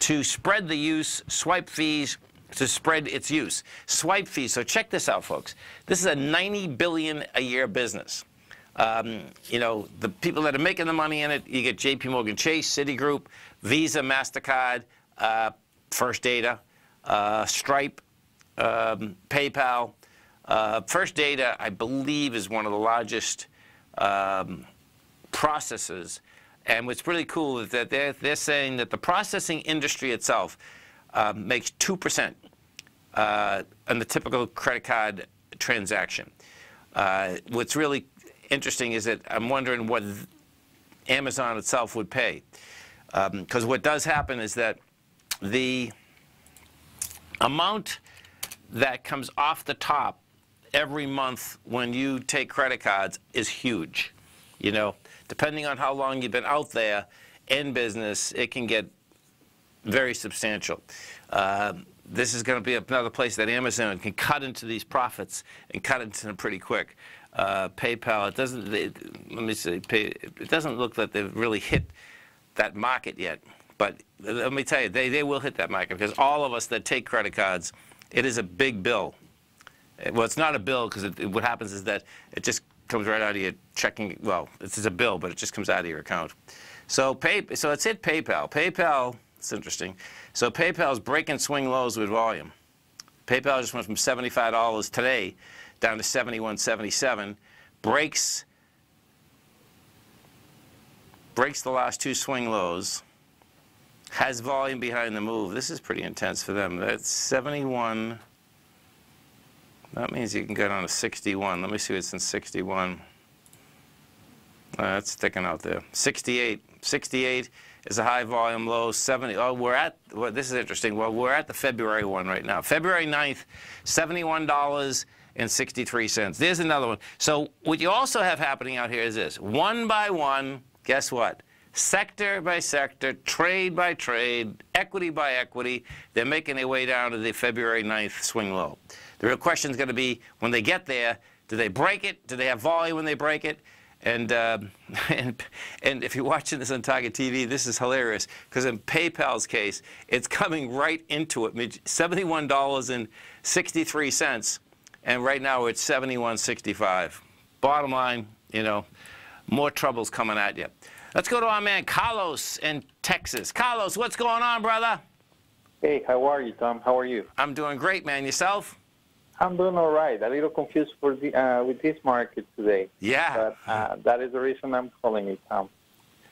B: to spread the use, swipe fees, to spread its use. Swipe fees. So check this out, folks. This is a $90 billion a year business. You know, the people that are making the money in it, you get JP Morgan Chase, Citigroup, Visa, MasterCard, First Data, Stripe, PayPal. First Data, I believe, is one of the largest processors. And what's really cool is that they're saying that the processing industry itself makes 2% on the typical credit card transaction. What's really interesting is that I'm wondering what Amazon itself would pay. Because what does happen is that the amount that comes off the top every month when you take credit cards is huge. You know, depending on how long you've been out there in business, it can get very substantial. This is going to be another place that Amazon can cut into these profits and cut into them pretty quick. PayPal, it doesn't. Let me see. It doesn't look like they've really hit that market yet. But let me tell you, they will hit that market, because all of us that take credit cards, it is a big bill. Well, it's not a bill, because what happens is that it just comes right out of your checking. Well, it's a bill, but it just comes out of your account. So it's hit PayPal. PayPal. It's interesting. So PayPal's breaking swing lows with volume. PayPal just went from $75 today down to $71.77. Breaks the last two swing lows. Has volume behind the move. This is pretty intense for them. That's 71. That means you can go down to 61. Let me see what's in 61. That's sticking out there. 68. 68 is a high volume low. 70. Oh, we're at, well, this is interesting. Well, we're at the February one right now. February 9th, $71.63. There's another one. So what you also have happening out here is this. One by one, guess what? Sector by sector, trade by trade, equity by equity, they're making their way down to the February 9th swing low. The real question is going to be, when they get there, do they break it? Do they have volume when they break it? And if you're watching this on Target TV, this is hilarious, because in PayPal's case, it's coming right into it. $71.63, and right now it's $71.65. Bottom line, you know, more trouble's coming at you. Let's go to our man Carlos in Texas. Carlos, what's going on, brother?
H: Hey, how are you, Tom? How are you?
B: I'm doing great, man. Yourself?
H: I'm doing all right. A little confused with this market today.
B: Yeah.
H: But that is the reason I'm calling you, Tom.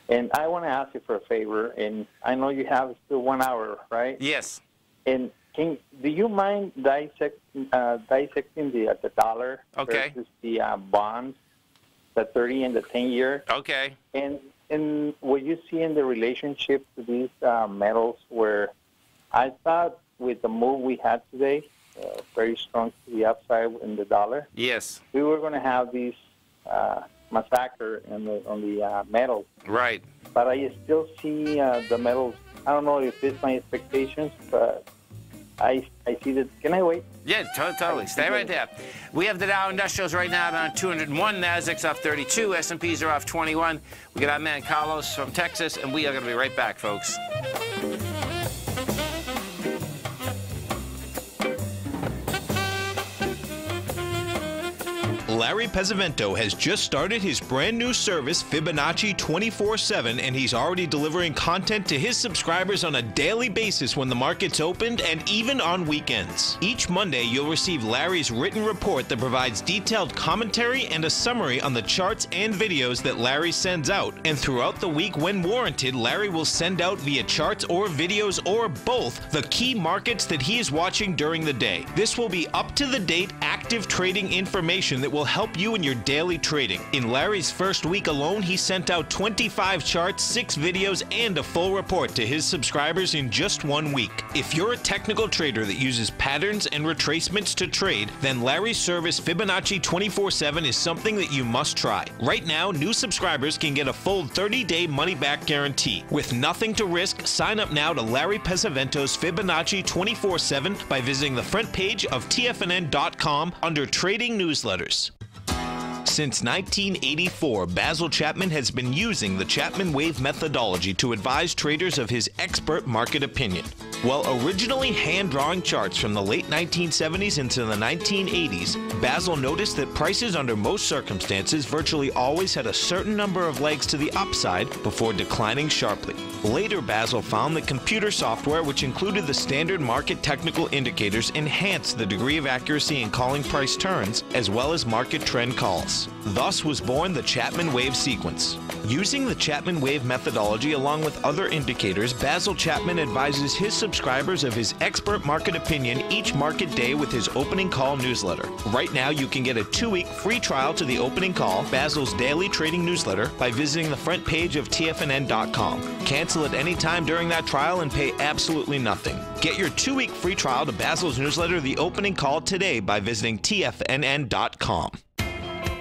H: And I want to ask you for a favor. And I know you have still 1 hour, right?
B: Yes.
H: And do you mind dissecting the dollar versus the bonds, the 30 and the 10-year?
B: Okay.
H: And what you see in the relationship to these metals, where I thought with the move we had today, very strong to the upside in the dollar.
B: Yes.
H: We were going to have these massacre on the metals.
B: Right.
H: But I still see the metals. I don't know if it's my expectations, but I see that. Can I wait?
B: Yeah, totally. Stay right there. We have the Dow Industrials right now down 201. Nasdaq's off 32. S&Ps are off 21. We got our man Carlos from Texas, and we are going to be right back, folks.
E: Larry Pesavento has just started his brand new service, Fibonacci 24/7, and he's already delivering content to his subscribers on a daily basis when the market's opened and even on weekends. Each Monday, you'll receive Larry's written report that provides detailed commentary and a summary on the charts and videos that Larry sends out. And throughout the week, when warranted, Larry will send out via charts or videos or both the key markets that he is watching during the day. This will be up-to-the-date, active trading information that will help you in your daily trading. In Larry's first week alone, he sent out 25 charts, 6 videos, and a full report to his subscribers in just 1 week. If you're a technical trader that uses patterns and retracements to trade, then Larry's service Fibonacci 24/7 is something that you must try. Right now, new subscribers can get a full 30-day money-back guarantee. With nothing to risk, sign up now to Larry Pesavento's Fibonacci 24/7 by visiting the front page of TFNN.com under Trading Newsletters. Since 1984, Basil Chapman has been using the Chapman Wave methodology to advise traders of his expert market opinion. While originally hand-drawing charts from the late 1970s into the 1980s, Basil noticed that prices under most circumstances virtually always had a certain number of legs to the upside before declining sharply. Later, Basil found that computer software, which included the standard market technical indicators, enhanced the degree of accuracy in calling price turns, as well as market trend calls. Thus was born the Chapman Wave sequence. Using the Chapman Wave methodology along with other indicators, Basil Chapman advises his subscribers of his expert market opinion each market day with his opening call newsletter. Right now, you can get a 2-week free trial to the opening call, Basil's daily trading newsletter, by visiting the front page of TFNN.com. Cancel at any time during that trial and pay absolutely nothing. Get your 2-week free trial to Basil's newsletter, The Opening Call, today by visiting TFNN.com.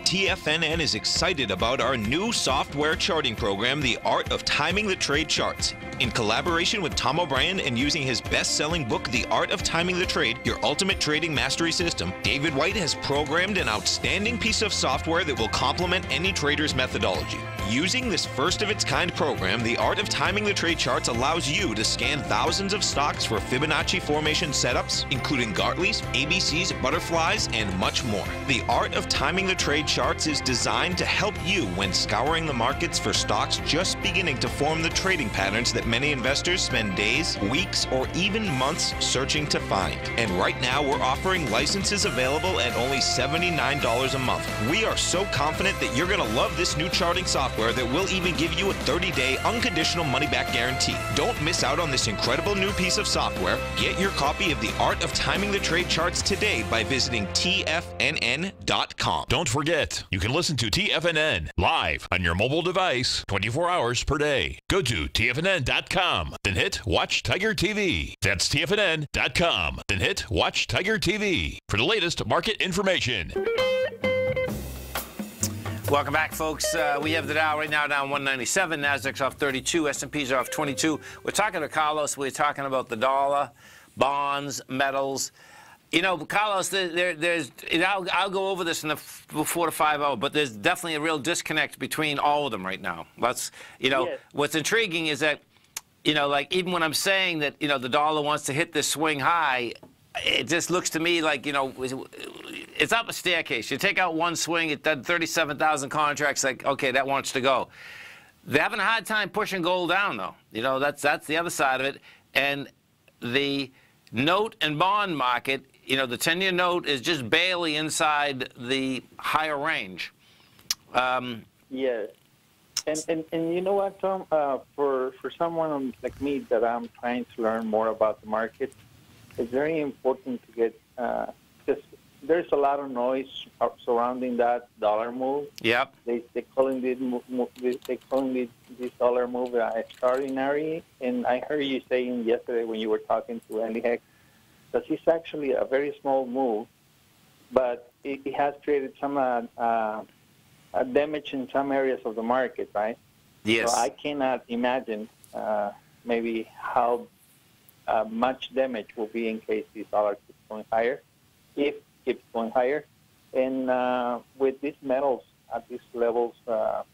E: TFNN is excited about our new software charting program, The Art of Timing the Trade Charts. In collaboration with Tom O'Brien and using his best-selling book, The Art of Timing the Trade, Your Ultimate Trading Mastery System, David White has programmed an outstanding piece of software that will complement any trader's methodology. Using this first-of-its-kind program, The Art of Timing the Trade Charts allows you to scan thousands of stocks for Fibonacci formation setups, including Gartley's, ABC's, butterflies, and much more. The Art of Timing the Trade Charts is designed to help you when scouring the markets for stocks just beginning to form the trading patterns that many investors spend days, weeks, or even months searching to find. And right now, we're offering licenses available at only $79 a month. We are so confident that you're going to love this new charting software that will even give you a 30-day unconditional money-back guarantee. Don't miss out on this incredible new piece of software. Get your copy of The Art of Timing the Trade Charts today by visiting TFNN.com.
A: Don't forget, you can listen to TFNN live on your mobile device 24 hours per day. Go to TFNN.com, then hit Watch Tiger TV. That's TFNN.com, then hit Watch Tiger TV for the latest market information.
B: Welcome back, folks. We have the Dow right now down 197. Nasdaq's off 32. S&Ps are off 22. We're talking to Carlos. We're talking about the dollar, bonds, metals. You know, Carlos, there's I'll go over this in the 4 to 5 hour, but there's definitely a real disconnect between all of them right now. Yes. What's intriguing is that, like even when I'm saying that, the dollar wants to hit this swing high, it just looks to me like, it's up a staircase. You take out one swing, it done 37,000 contracts, like, okay, that wants to go. They're having a hard time pushing gold down, though. That's the other side of it. And the note and bond market, the 10-year note is just barely inside the higher range.
H: Yes. And you know what, Tom? For someone like me that I'm trying to learn more about the market, it's very important to get because there's a lot of noise surrounding that dollar move.
B: Yep.
H: They calling this dollar move extraordinary. And I heard you saying yesterday when you were talking to Andy Heck that it's actually a very small move, but it has created some damage in some areas of the market, right?
B: Yes.
H: So I cannot imagine maybe how much damage will be in case the dollar keeps going higher, if it keeps going higher. And with these metals at these levels, not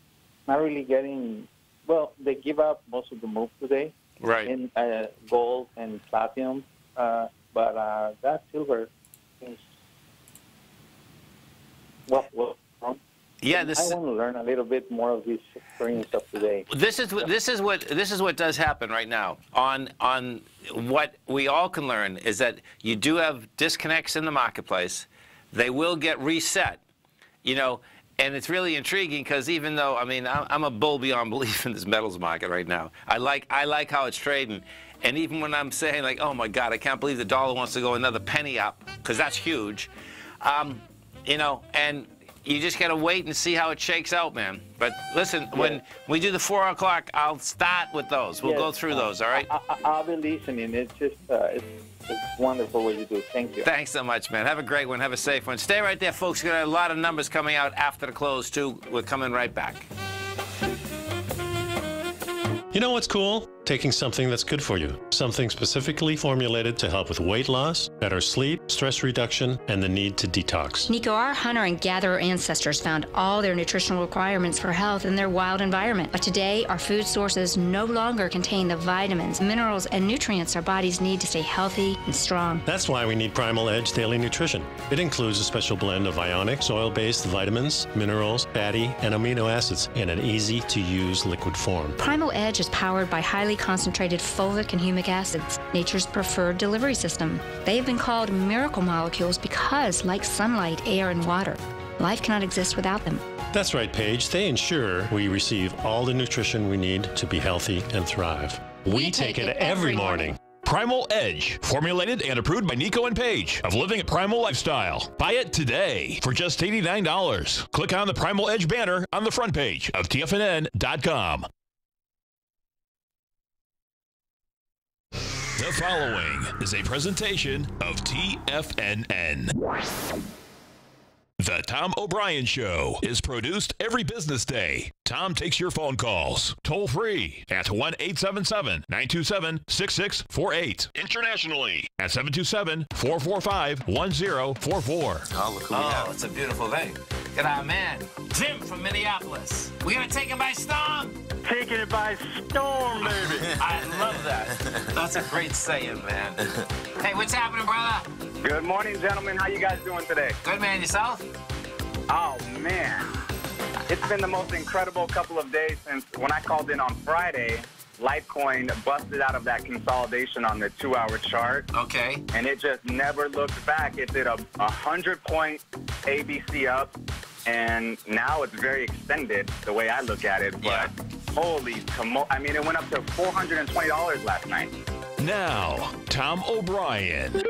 H: really getting, well, they give up most of the move today.
B: Right.
H: In gold and platinum, but that silver is, well,
B: yeah,
H: I want to learn a little bit more of this experience of today.
B: This is what does happen right now. On what we all can learn is that you do have disconnects in the marketplace. They will get reset, you know, and it's really intriguing because even though, I mean, I'm a bull beyond belief in this metals market right now. I like how it's trading, and even when I'm saying like, oh my God, I can't believe the dollar wants to go another penny up because that's huge, you know, and you just got to wait and see how it shakes out, man. But listen, when we do the 4 o'clock, I'll start with those. We'll go through those, all right?
H: I'll be listening. It's just, it's wonderful what you do. Thank you.
B: Thanks so much, man. Have a great one. Have a safe one. Stay right there, folks. We've got a lot of numbers coming out after the close, too. We're coming right back.
I: You know what's cool? Taking something that's good for you. Something specifically formulated to help with weight loss, better sleep, stress reduction, and the need to detox.
J: Nico, our hunter and gatherer ancestors found all their nutritional requirements for health in their wild environment. But today, our food sources no longer contain the vitamins, minerals, and nutrients our bodies need to stay healthy and strong.
I: That's why we need Primal Edge Daily Nutrition. It includes a special blend of ionic, oil-based vitamins, minerals, fatty, and amino acids in an easy-to-use liquid form.
J: Primal Edge is powered by highly concentrated fulvic and humic acids, nature's preferred delivery system. They've been called miracle molecules because, like sunlight, air, and water, life cannot exist without them.
I: That's right, Paige. They ensure we receive all the nutrition we need to be healthy and thrive. We take it every morning.
A: Primal Edge, formulated and approved by Nico and Paige of Living a Primal Lifestyle. Buy it today for just $89. Click on the Primal Edge banner on the front page of TFNN.com. The following is a presentation of TFNN. The Tom O'Brien Show is produced every business day. Tom takes your phone calls toll free at 1-877-927-6648. Internationally at 727-445-1044.
B: Oh, look who we have. It's a beautiful thing. Got our man, Jim from Minneapolis. We're going to take him by storm.
K: Taking it by storm, baby.
B: I love that. That's a great saying, man. Hey, what's happening, brother?
K: Good morning, gentlemen. How you guys doing today?
B: Good, man. Yourself?
K: Oh, man. It's been the most incredible couple of days since when I called in on Friday, Litecoin busted out of that consolidation on the 2-hour chart.
B: Okay.
K: And it just never looked back. It did a 100-point ABC up, and now it's very extended the way I look at it. But holy, I mean, it went up to $420 last night.
A: Now, Tom O'Brien.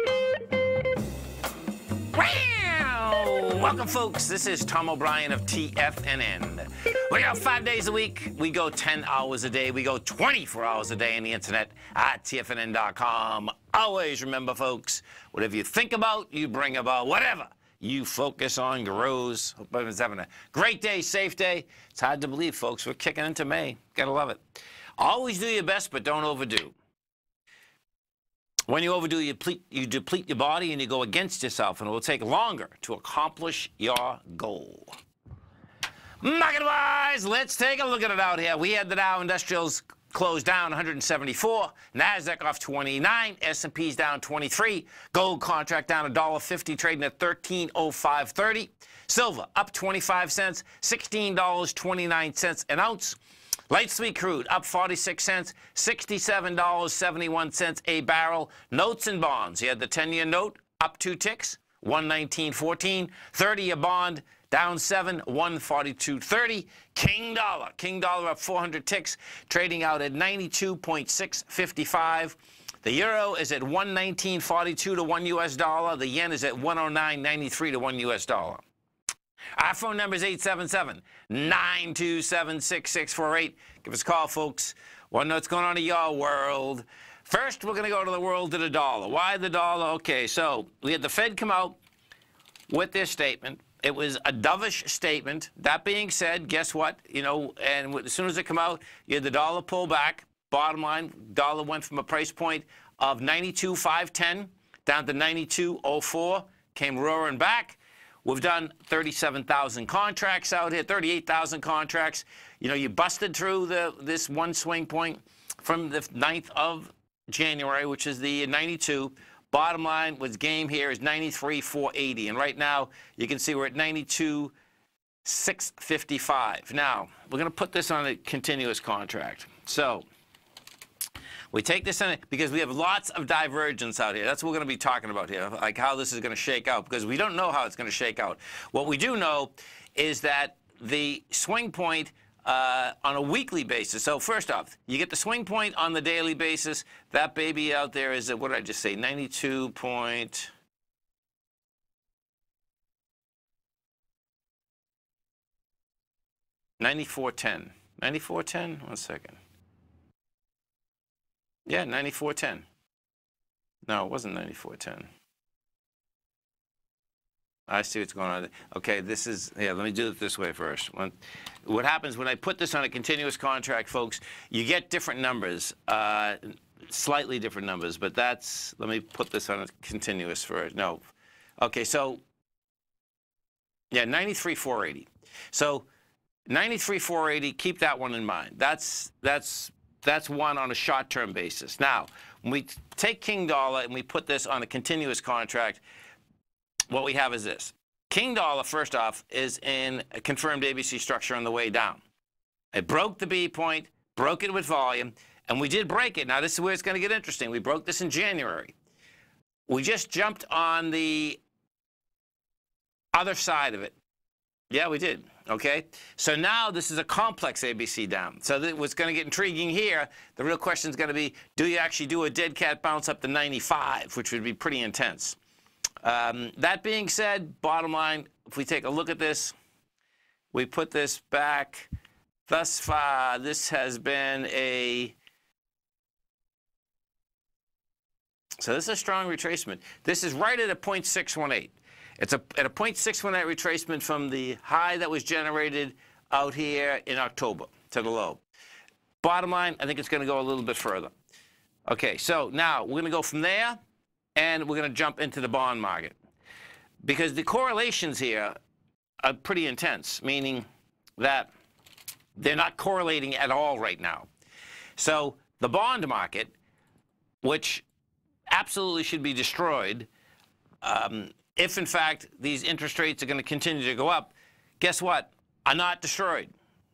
B: Welcome, folks. This is Tom O'Brien of TFNN. We go 5 days a week. We go 10 hours a day. We go 24 hours a day on the internet at TFNN.com. Always remember, folks, whatever you think about, you bring about. Whatever you focus on grows. Hope everyone's having a great day, safe day. It's hard to believe, folks. We're kicking into May. Gotta love it. Always do your best, but don't overdo. When you overdo, you deplete your body and you go against yourself, and it will take longer to accomplish your goal. Market-wise, let's take a look at it out here. We had the Dow Industrials close down 174, NASDAQ off 29, S&P's down 23, gold contract down $1.50, trading at $13.0530. Silver up 25 cents, $16.29 an ounce. Light sweet crude up 46 cents, $67.71 a barrel. Notes and bonds. You had the 10-year note up 2 ticks, 119.14. 30-year bond down 7, 142.30. King dollar up 400 ticks, trading out at 92.655. The euro is at 119.42 to 1 U.S. dollar. The yen is at 109.93 to 1 U.S. dollar. Our phone number is 877-927-6648. Give us a call, folks. Want to know what's going on in your world. First, we're going to go to the world of the dollar. Why the dollar? Okay, so we had the Fed come out with their statement. It was a dovish statement. That being said, guess what? You know, and as soon as it come out, you had the dollar pull back. Bottom line, dollar went from a price point of 92.510 down to 92.04, came roaring back. We've done 37,000 contracts out here, 38,000 contracts. You know, you busted through this one swing point from the 9th of January, which is the 92. Bottom line was game here is 93,480. And right now, you can see we're at 92,655. Now, we're going to put this on a continuous contract. So we take this in because we have lots of divergence out here. That's what we're going to be talking about here, like how this is going to shake out, because we don't know how it's going to shake out. What we do know is that the swing point on a weekly basis. So first off, you get the swing point on the daily basis. That baby out there is, what did I just say, 92 point... $94.10. $94.10? 1 second. Yeah, 94.10. No, it wasn't 94.10. I see what's going on. Okay, this is, yeah, let me do it this way first. What happens when I put this on a continuous contract, folks, you get different numbers, slightly different numbers, but that's, let me put this on a continuous first. No. Okay, so, yeah, 93,480. So, 93,480, keep that one in mind. That's one on a short-term basis. Now, when we take King Dollar and we put this on a continuous contract, what we have is this. King Dollar, first off, is in a confirmed ABC structure on the way down. It broke the B point, broke it with volume, and we did break it. Now, this is where it's going to get interesting. We broke this in January. We just jumped on the other side of it. Yeah, we did. Okay? So now this is a complex ABC down. So what's going to get intriguing here, the real question is going to be, do you actually do a dead cat bounce up to 95, which would be pretty intense. That being said, bottom line, if we take a look at this, we put this back. Thus far, this has been a... So this is a strong retracement. This is right at a 0.618. It's at a 0.618 retracement from the high that was generated out here in October to the low. Bottom line, I think it's going to go a little bit further. Okay, so now we're going to go from there, and we're going to jump into the bond market. Because the correlations here are pretty intense, meaning that they're not correlating at all right now. So the bond market, which absolutely should be destroyed, if in fact these interest rates are going to continue to go up, guess what? Are not destroyed.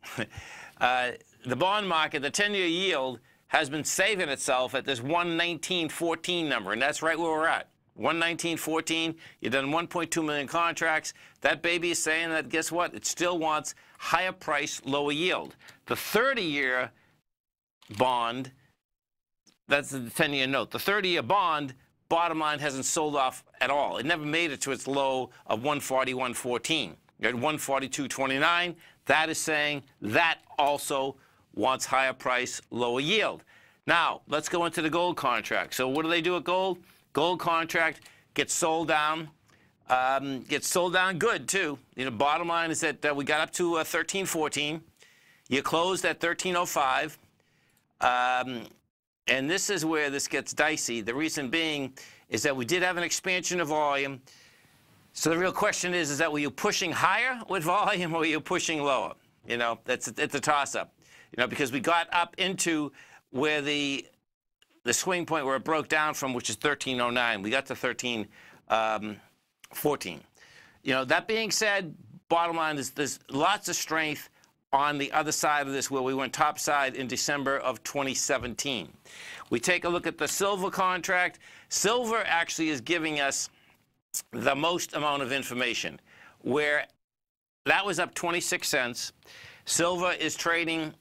B: The bond market, the 10-year yield, has been saving itself at this 119.14 number, and that's right where we're at. 119.14. You've done 1.2 million contracts. That baby is saying that, guess what? It still wants higher price, lower yield. The 30-year bond, that's the 10-year note. The 30-year bond, bottom line, hasn't sold off at all. It never made it to its low of 141.14. You're at 142.29. That is saying that also wants higher price, lower yield. Now, let's go into the gold contract. So what do they do at gold? Gold contract gets sold down. Gets sold down good, too. You know, bottom line is that we got up to 13.14. You closed at 13.05. And this is where this gets dicey. The reason being is that we did have an expansion of volume. So the real question is that were you pushing higher with volume or were you pushing lower? You know, it's a toss-up. You know, because we got up into where the swing point where it broke down from, which is 13.09. We got to 13.14. You know, that being said, bottom line is there's lots of strength on the other side of this where we went topside in December of 2017. We take a look at the silver contract. Silver actually is giving us the most amount of information, where that was up 26 cents. Silver is trading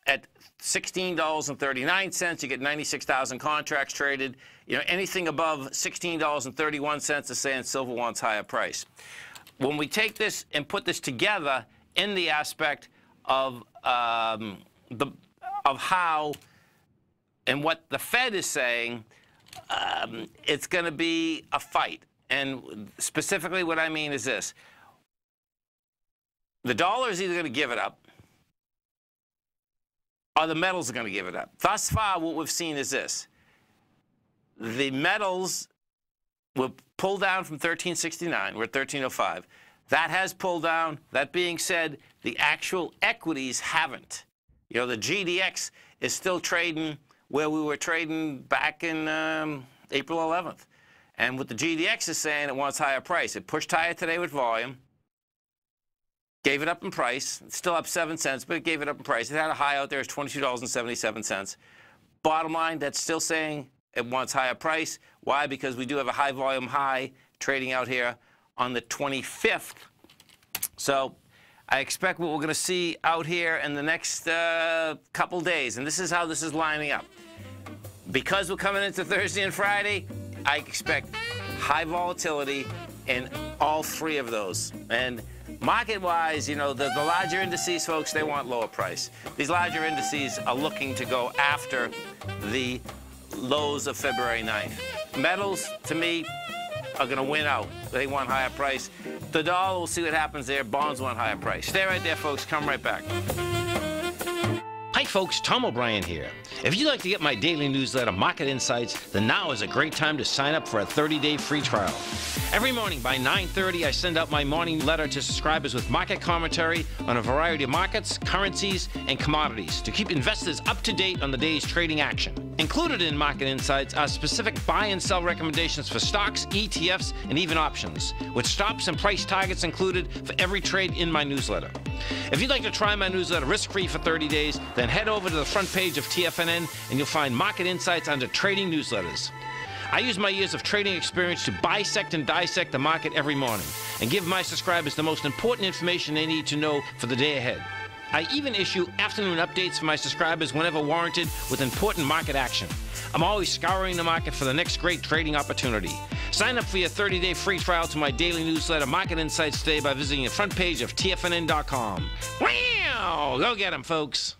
B: at $16.39. You get 96,000 contracts traded. You know, anything above $16.31 is saying silver wants higher price. When we take this and put this together in the aspect of how and what the Fed is saying, it's going to be a fight. And specifically what I mean is this. the dollar is either going to give it up or the metals are going to give it up. Thus far, what we've seen is this. The metals were pulled down from 1369. We're at 1305. That has pulled down. That being said, the actual equities haven't. You know, the GDX is still trading where we were trading back in April 11th. And what the GDX is saying, it wants higher price. It pushed higher today with volume, gave it up in price. It's still up 7 cents, but it gave it up in price. It had a high out there. It's $22.77. Bottom line, that's still saying it wants higher price. Why? Because we do have a high volume high trading out here on the 25th. So I expect what we're going to see out here in the next couple days, and this is how this is lining up. Because we're coming into Thursday and Friday, I expect high volatility in all three of those. And market-wise, you know, the larger indices, folks, they want lower price. These larger indices are looking to go after the lows of February 9th. Metals, to me, are going to win out. They want higher price. The dollar, we'll see what happens there. Bonds want higher price. Stay right there, folks. Come right back.
L: Hi folks, Tom O'Brien here. If you'd like to get my daily newsletter, Market Insights, then now is a great time to sign up for a 30-day free trial. Every morning by 9:30, I send out my morning letter to subscribers with market commentary on a variety of markets, currencies, and commodities to keep investors up to date on the day's trading action. Included in Market Insights are specific buy and sell recommendations for stocks, ETFs, and even options, with stops and price targets included for every trade in my newsletter. If you'd like to try my newsletter risk-free for 30 days, then head over to the front page of TFNN and you'll find Market Insights under Trading Newsletters. I use my years of trading experience to bisect and dissect the market every morning and give my subscribers the most important information they need to know for the day ahead. I even issue afternoon updates for my subscribers whenever warranted with important market action. I'm always scouring the market for the next great trading opportunity. Sign up for your 30-day free trial to my daily newsletter, Market Insights, today by visiting the front page of TFNN.com. Wow! Go get 'em, folks.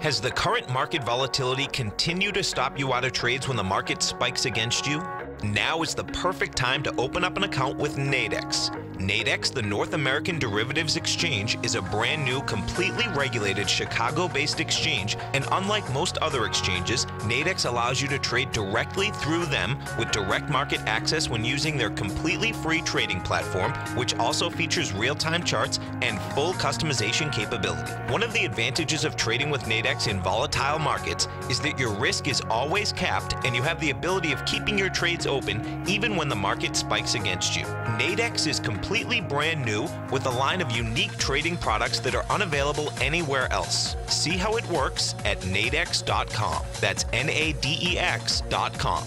E: Has the current market volatility continued to stop you out of trades when the market spikes against you? Now is the perfect time to open up an account with Nadex. Nadex, the North American Derivatives Exchange, is a brand new, completely regulated Chicago-based exchange, and unlike most other exchanges, Nadex allows you to trade directly through them with direct market access when using their completely free trading platform, which also features real-time charts and full customization capability. One of the advantages of trading with Nadex in volatile markets is that your risk is always capped and you have the ability of keeping your trades open even when the market spikes against you. Nadex is completely brand new with a line of unique trading products that are unavailable anywhere else. See how it works at nadex.com. That's NADEX.com.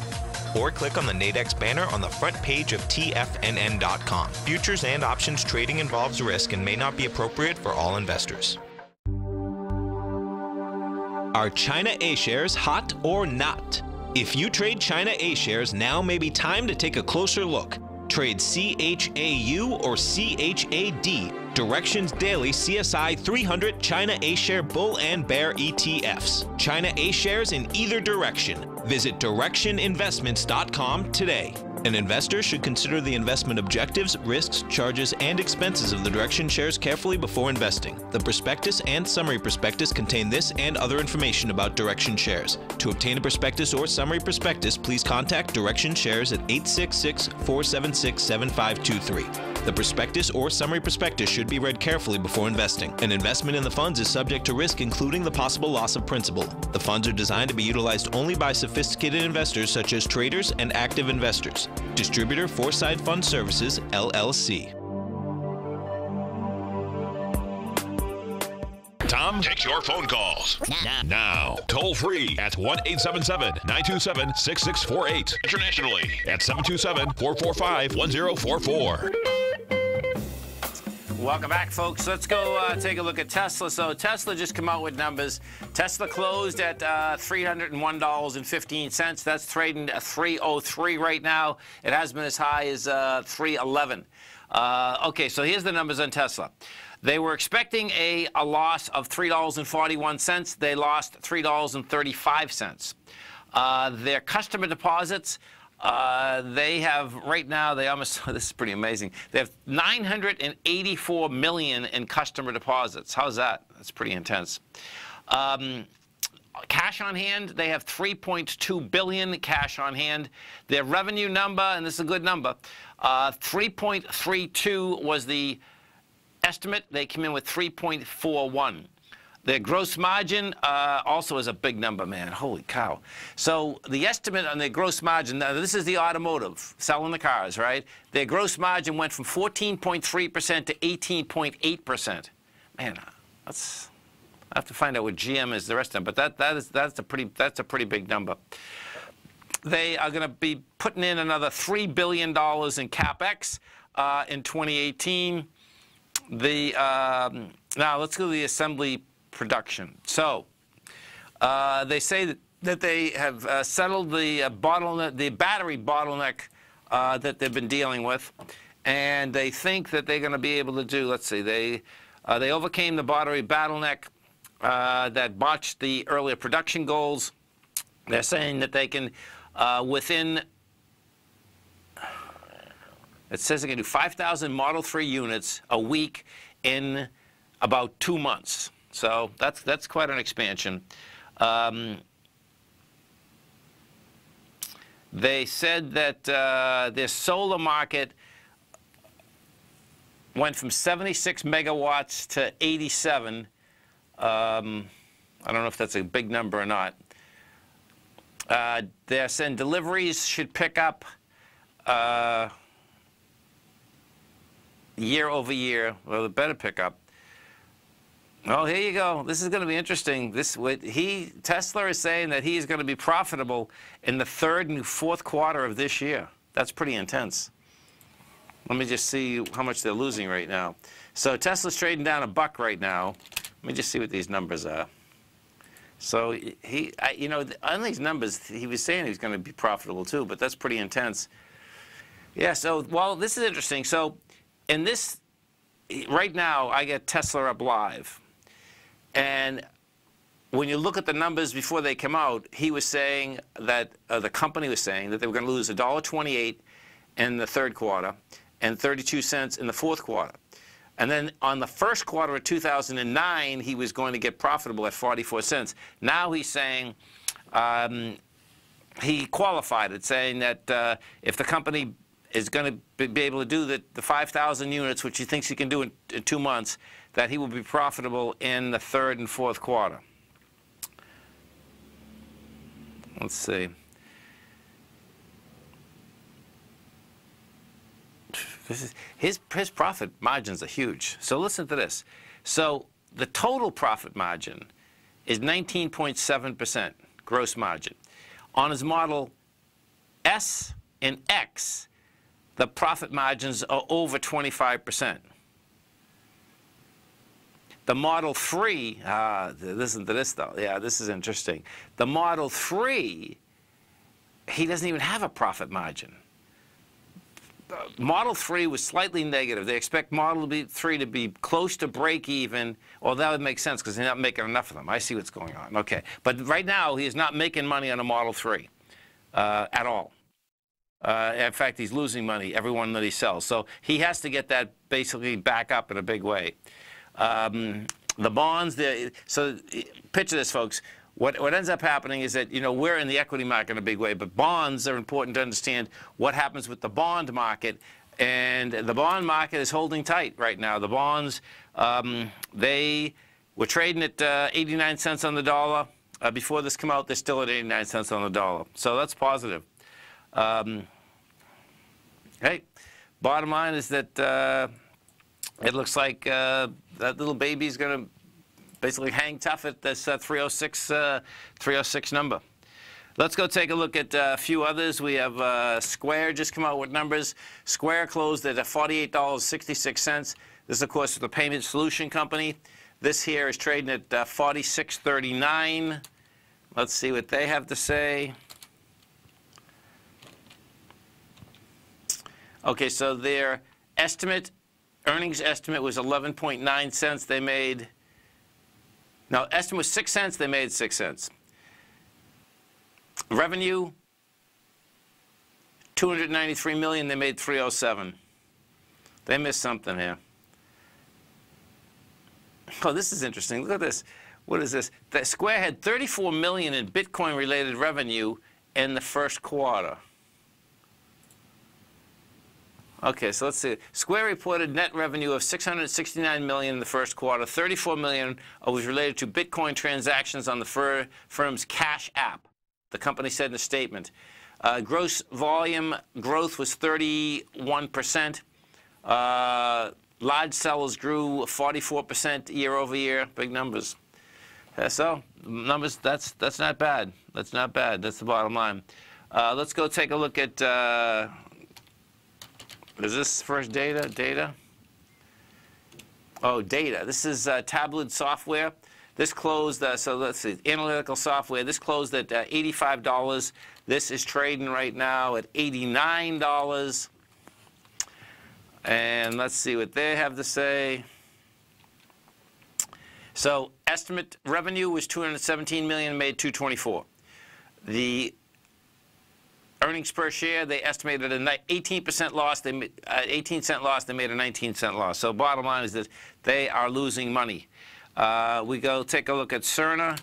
E: Or click on the Nadex banner on the front page of TFNN.com. Futures and options trading involves risk and may not be appropriate for all investors. Are China A-shares hot or not? If you trade China A-shares, now may be time to take a closer look. Trade CHAU or CHAD, Directions Daily CSI 300 China A-share Bull and Bear ETFs. China A-shares in either direction. Visit directioninvestments.com today. An investor should consider the investment objectives, risks, charges, and expenses of the Direction shares carefully before investing. The prospectus and summary prospectus contain this and other information about Direction shares. To obtain a prospectus or summary prospectus, please contact Direction shares at 866-476-7523. The prospectus or summary prospectus should be read carefully before investing. An investment in the funds is subject to risk, including the possible loss of principal. The funds are designed to be utilized only by sophisticated investors such as traders and active investors. Distributor Foreside Fund Services, LLC.
A: Tom takes your phone calls now. Toll free at 1-877-927-6648. Internationally at 727-445-1044.
B: Welcome back, folks. Let's go take a look at Tesla. So Tesla just come out with numbers. Tesla closed at $301.15. That's trading at $303 right now. It has been as high as $311. Okay, so here's the numbers on Tesla. They were expecting a loss of $3.41. They lost $3.35. Their customer deposits They have, right now, they almost, this is pretty amazing. They have $984 million in customer deposits. How's that? That's pretty intense. Cash on hand, they have $3.2 billion cash on hand. Their revenue number, and this is a good number, 3.32 was the estimate. They came in with 3.41. Their gross margin also is a big number, man. Holy cow. So the estimate on their gross margin, now this is the automotive, selling the cars, right? Their gross margin went from 14.3% to 18.8%. Man, that's... I have to find out what GM is, the rest of them, but that's a pretty big number. They are going to be putting in another $3 billion in CapEx in 2018. Now let's go to the assembly production. So they say that they have settled the battery bottleneck that they've been dealing with, and they think that they're going to be able to do. Let's see, they overcame the battery bottleneck that botched the earlier production goals. They're saying that they can, within, it says they can do 5,000 Model 3 units a week in about 2 months. So that's quite an expansion. They said that their solar market went from 76 megawatts to 87. I don't know if that's a big number or not. They're saying deliveries should pick up year over year. Well, it better pick up. Well, here you go. This is going to be interesting. Tesla is saying that he is going to be profitable in the third and fourth quarter of this year. That's pretty intense. Let me just see how much they're losing right now. So Tesla's trading down $1 right now. Let me just see what these numbers are. So you know, on these numbers, he was saying he was going to be profitable too, but that's pretty intense. Yeah. So, well, this is interesting. So, in this, right now, I get Tesla up live, and when you look at the numbers before they come out, he was saying that the company was saying that they were going to lose $1.28 in the third quarter and 32 cents in the fourth quarter. And then on the first quarter of 2009, he was going to get profitable at 44 cents. Now he's saying, he qualified it, saying that if the company is going to be able to do the 5,000 units, which he thinks he can do in 2 months, that he will be profitable in the third and fourth quarter. Let's see. His profit margins are huge. So listen to this. So the total profit margin is 19.7% gross margin. On his Model S and X, the profit margins are over 25%. The Model 3, listen to this though. Yeah, this is interesting. The Model 3, he doesn't even have a profit margin. Model 3 was slightly negative. They expect Model 3 to be close to break even. Well, that would make sense because they're not making enough of them. I see what's going on. Okay. But right now, he is not making money on a Model 3 at all. In fact, he's losing money every one that he sells. So he has to get that basically back up in a big way. The bonds, so picture this, folks. What ends up happening is that, you know, we're in the equity market in a big way, but bonds are important to understand what happens with the bond market. And the bond market is holding tight right now. The bonds, they were trading at 89 cents on the dollar. Before this came out, they're still at 89 cents on the dollar. So that's positive. Hey, bottom line is that it looks like that little baby's going to basically hang tough at this 306 number. Let's go take a look at a few others. We have Square just come out with numbers. Square closed at $48.66. This, of course, is the payment solution company. This here is trading at $46.39. Let's see what they have to say. Okay, so their earnings estimate was 11.9 cents. They made, no, estimate was 6 cents. They made 6 cents. Revenue $293 million, they made 307. They missed something here. Oh, this is interesting. Look at this. What is this? The Square had $34 million in Bitcoin-related revenue in the first quarter. Okay, so let's see. Square reported net revenue of $669 million in the first quarter. $34 million was related to Bitcoin transactions on the firm's Cash app, the company said in a statement. Gross volume growth was 31%. Large sellers grew 44% year over year. Big numbers. So numbers, that's not bad. That's not bad. That's the bottom line. Let's go take a look at. Is this first data? Data? Oh, data. This is Tablet software. This closed, so let's see, analytical software. This closed at $85. This is trading right now at $89. And let's see what they have to say. So estimate revenue was $217 million, made $224. The earnings per share, they estimated an 18% loss. They made 18-cent loss. They made a 19-cent loss. So bottom line is that they are losing money. We go take a look at Cerner.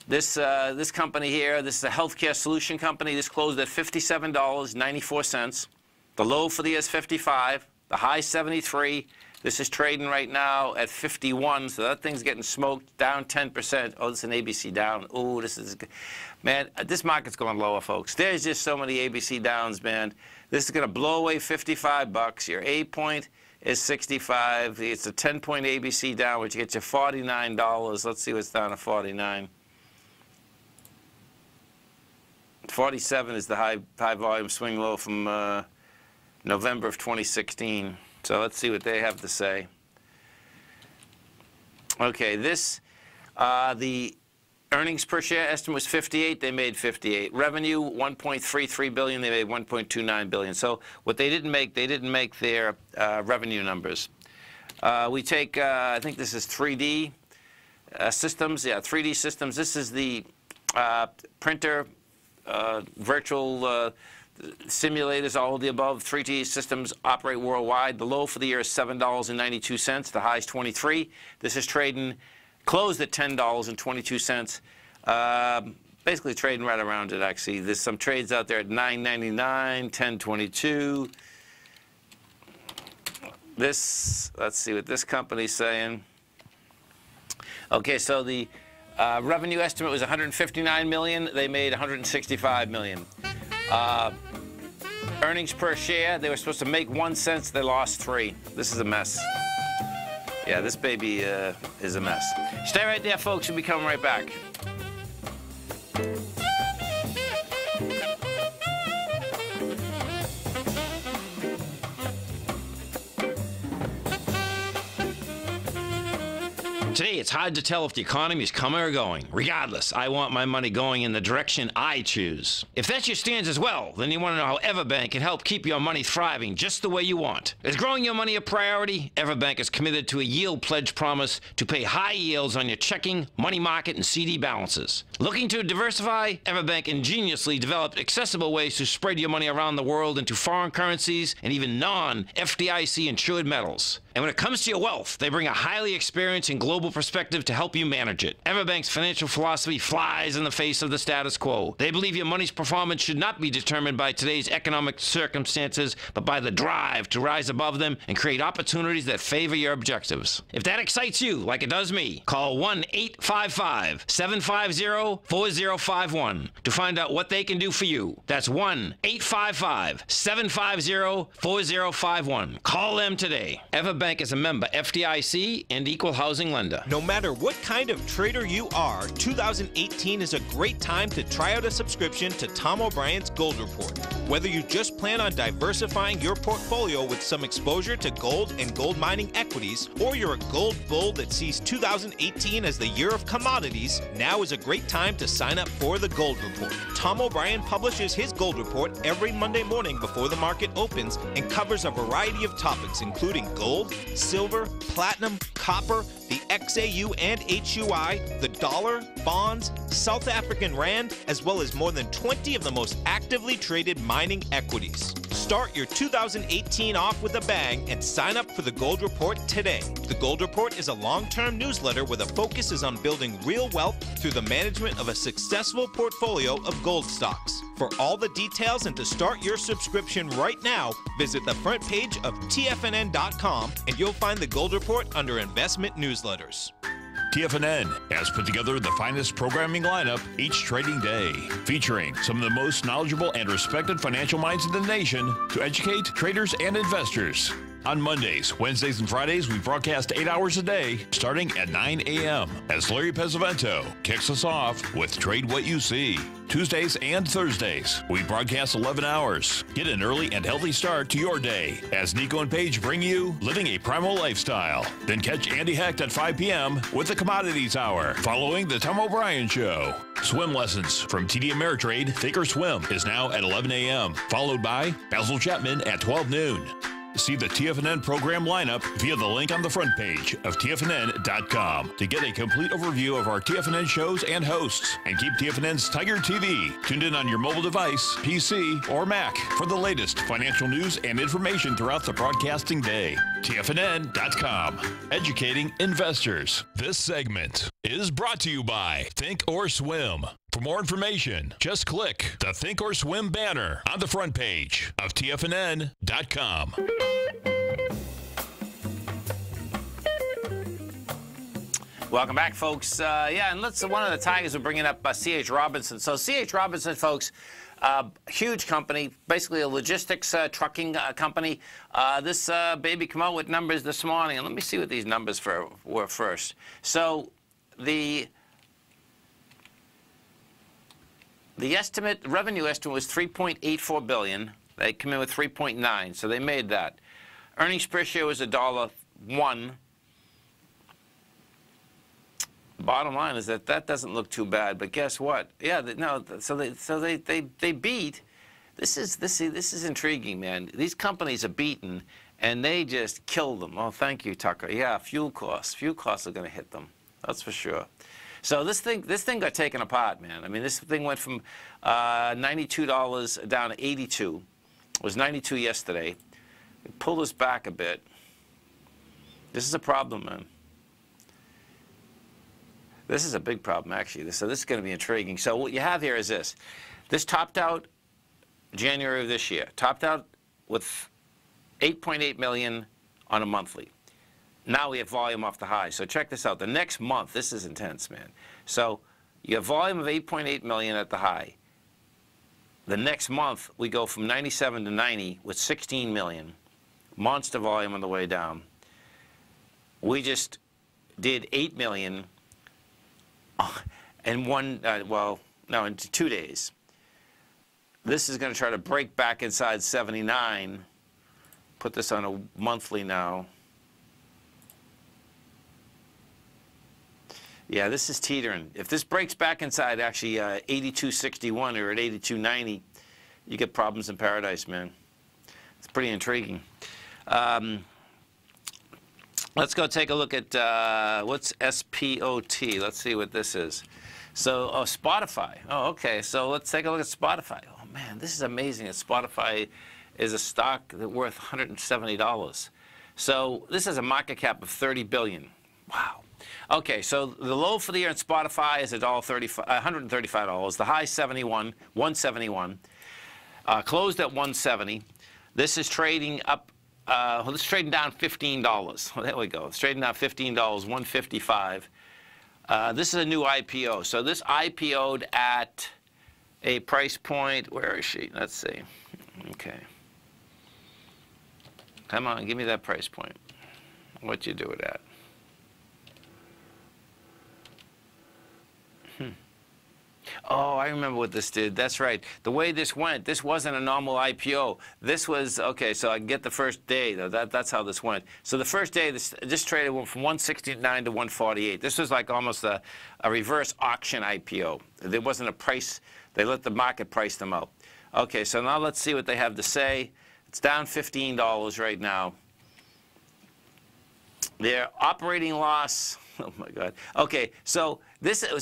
B: This company here, this is a healthcare solution company. This closed at $57.94. The low for the year is 55. The high 73. This is trading right now at 51, so that thing's getting smoked, down 10%. Oh, this is an ABC down. Oh, this is, man, this market's going lower, folks. There's just so many ABC downs, man. This is going to blow away 55 bucks. Your A point is 65. It's a 10-point ABC down, which gets you $49. Let's see what's down at 49. 47 is the high volume swing low from November of 2016. So let's see what they have to say. Okay, this, the earnings per share estimate was 58. They made 58. Revenue, $1.33 billion. They made $1.29 billion. So what they didn't make their revenue numbers. We take, I think this is 3D systems. Yeah, 3D systems. This is the printer, virtual simulators, all of the above. 3D systems operate worldwide. The low for the year is $7.92. The high is 23. This is trading, closed at $10.22. Basically trading right around it, actually. There's some trades out there at $9.99, $10.22. This, let's see what this company's saying. Okay, so the revenue estimate was $159 million. They made $165 million. Earnings per share, they were supposed to make 1 cent. They lost 3. This is a mess. Yeah, this baby is a mess. Stay right there, folks. We'll be coming right back.
L: Today, it's hard to tell if the economy is coming or going. Regardless, I want my money going in the direction I choose. If that's your stance as well, then you want to know how Everbank can help keep your money thriving just the way you want. Is growing your money a priority? Everbank is committed to a yield pledge promise to pay high yields on your checking, money market, and CD balances. Looking to diversify? Everbank ingeniously developed accessible ways to spread your money around the world into foreign currencies and even non-FDIC insured metals. And when it comes to your wealth, they bring a highly experienced and global perspective to help you manage it. Everbank's financial philosophy flies in the face of the status quo. They believe your money's performance should not be determined by today's economic circumstances, but by the drive to rise above them and create opportunities that favor your objectives. If that excites you, like it does me, call 1-855-750-4051 to find out what they can do for you. That's 1-855-750-4051. Call them today. Everbank is a member FDIC and equal housing lender.
E: No matter what kind of trader you are, 2018 is a great time to try out a subscription to Tom O'Brien's Gold Report. Whether you just plan on diversifying your portfolio with some exposure to gold and gold mining equities, or you're a gold bull that sees 2018 as the year of commodities, now is a great time to sign up for the Gold Report. Tom O'Brien publishes his Gold Report every Monday morning before the market opens and covers a variety of topics including gold, gold, silver, platinum, copper, the XAU and HUI, the dollar, bonds, South African rand, as well as more than 20 of the most actively traded mining equities. Start your 2018 off with a bang and sign up for the Gold Report today. The Gold Report is a long-term newsletter where the focus is on building real wealth through the management of a successful portfolio of gold stocks. For all the details and to start your subscription right now, visit the front page of TFNN.com and you'll find the Gold Report under Investment Newsletters.
A: TFNN has put together the finest programming lineup each trading day, featuring some of the most knowledgeable and respected financial minds in the nation to educate traders and investors. On Mondays, Wednesdays, and Fridays, we broadcast 8 hours a day, starting at 9 a.m. as Larry Pesavento kicks us off with Trade What You See. Tuesdays and Thursdays, we broadcast 11 hours. Get an early and healthy start to your day as Nico and Paige bring you Living a Primal Lifestyle. Then catch Andy Hecht at 5 p.m. with the Commodities Hour, following the Tom O'Brien Show. Swim lessons from TD Ameritrade Think or Swim is now at 11 a.m., followed by Basil Chapman at 12 noon. See the TFNN program lineup via the link on the front page of TFNN.com to get a complete overview of our TFNN shows and hosts. And keep TFNN's Tiger TV tuned in on your mobile device, PC, or Mac for the latest financial news and information throughout the broadcasting day. TFNN.com, educating investors. This segment is brought to you by Think or Swim. For more information, just click the Think or Swim banner on the front page of TFNN.com.
B: Welcome back, folks. And one of the Tigers are bringing up C.H. Robinson. So C.H. Robinson, folks, huge company, basically a logistics trucking company. This baby came out with numbers this morning, and let me see what these numbers were first. So the revenue estimate was $3.84 billion. They come in with 3.9, so they made that. Earnings per share was $1.01. Bottom line is that doesn't look too bad, but guess what? Yeah, so they beat. This is intriguing, man. These companies are beaten, and they just killed them. Oh, thank you, Tucker. Yeah, fuel costs are going to hit them. That's for sure. So this thing got taken apart, man. I mean, this thing went from $92 down to 82. It was 92 yesterday. It pulled us back a bit. This is a problem, man. This is a big problem, actually. So this is going to be intriguing. So what you have here is this. This topped out January of this year. Topped out with 8.8 million on a monthly. Now we have volume off the high. So check this out. The next month, this is intense, man. So you have volume of 8.8 million at the high. The next month, we go from 97 to 90 with 16 million. Monster volume on the way down. We just did 8 million in in 2 days. This is going to try to break back inside 79. Put this on a monthly now. Yeah, this is teetering. If this breaks back inside actually 82.61 or at 82.90, you get problems in paradise, man. It's pretty intriguing. Let's go take a look at what's SPOT. Let's see what this is. So, Spotify. Oh, okay. So let's take a look at Spotify. Oh, man, this is amazing that Spotify is a stock that's worth $170. So this has a market cap of $30 billion. Wow. Okay, so the low for the year in Spotify is $135. The high 171. Closed at 170. This is trading up. It's trading down $15. Oh, there we go. It's trading down $15. 155. This is a new IPO. So this IPO'd at a price point. Where is she? Let's see. Okay. Come on, give me that price point. What you do it at? Oh, I remember what this did. That's right. The way this went, this wasn't a normal IPO. This was, okay, so I can get the first day, though. That's how this went. So the first day, this traded went from 169 to 148. This was like almost a reverse auction IPO. There wasn't a price. They let the market price them out. Okay, so now let's see what they have to say. It's down $15 right now. their operating loss. Oh my God. Okay, so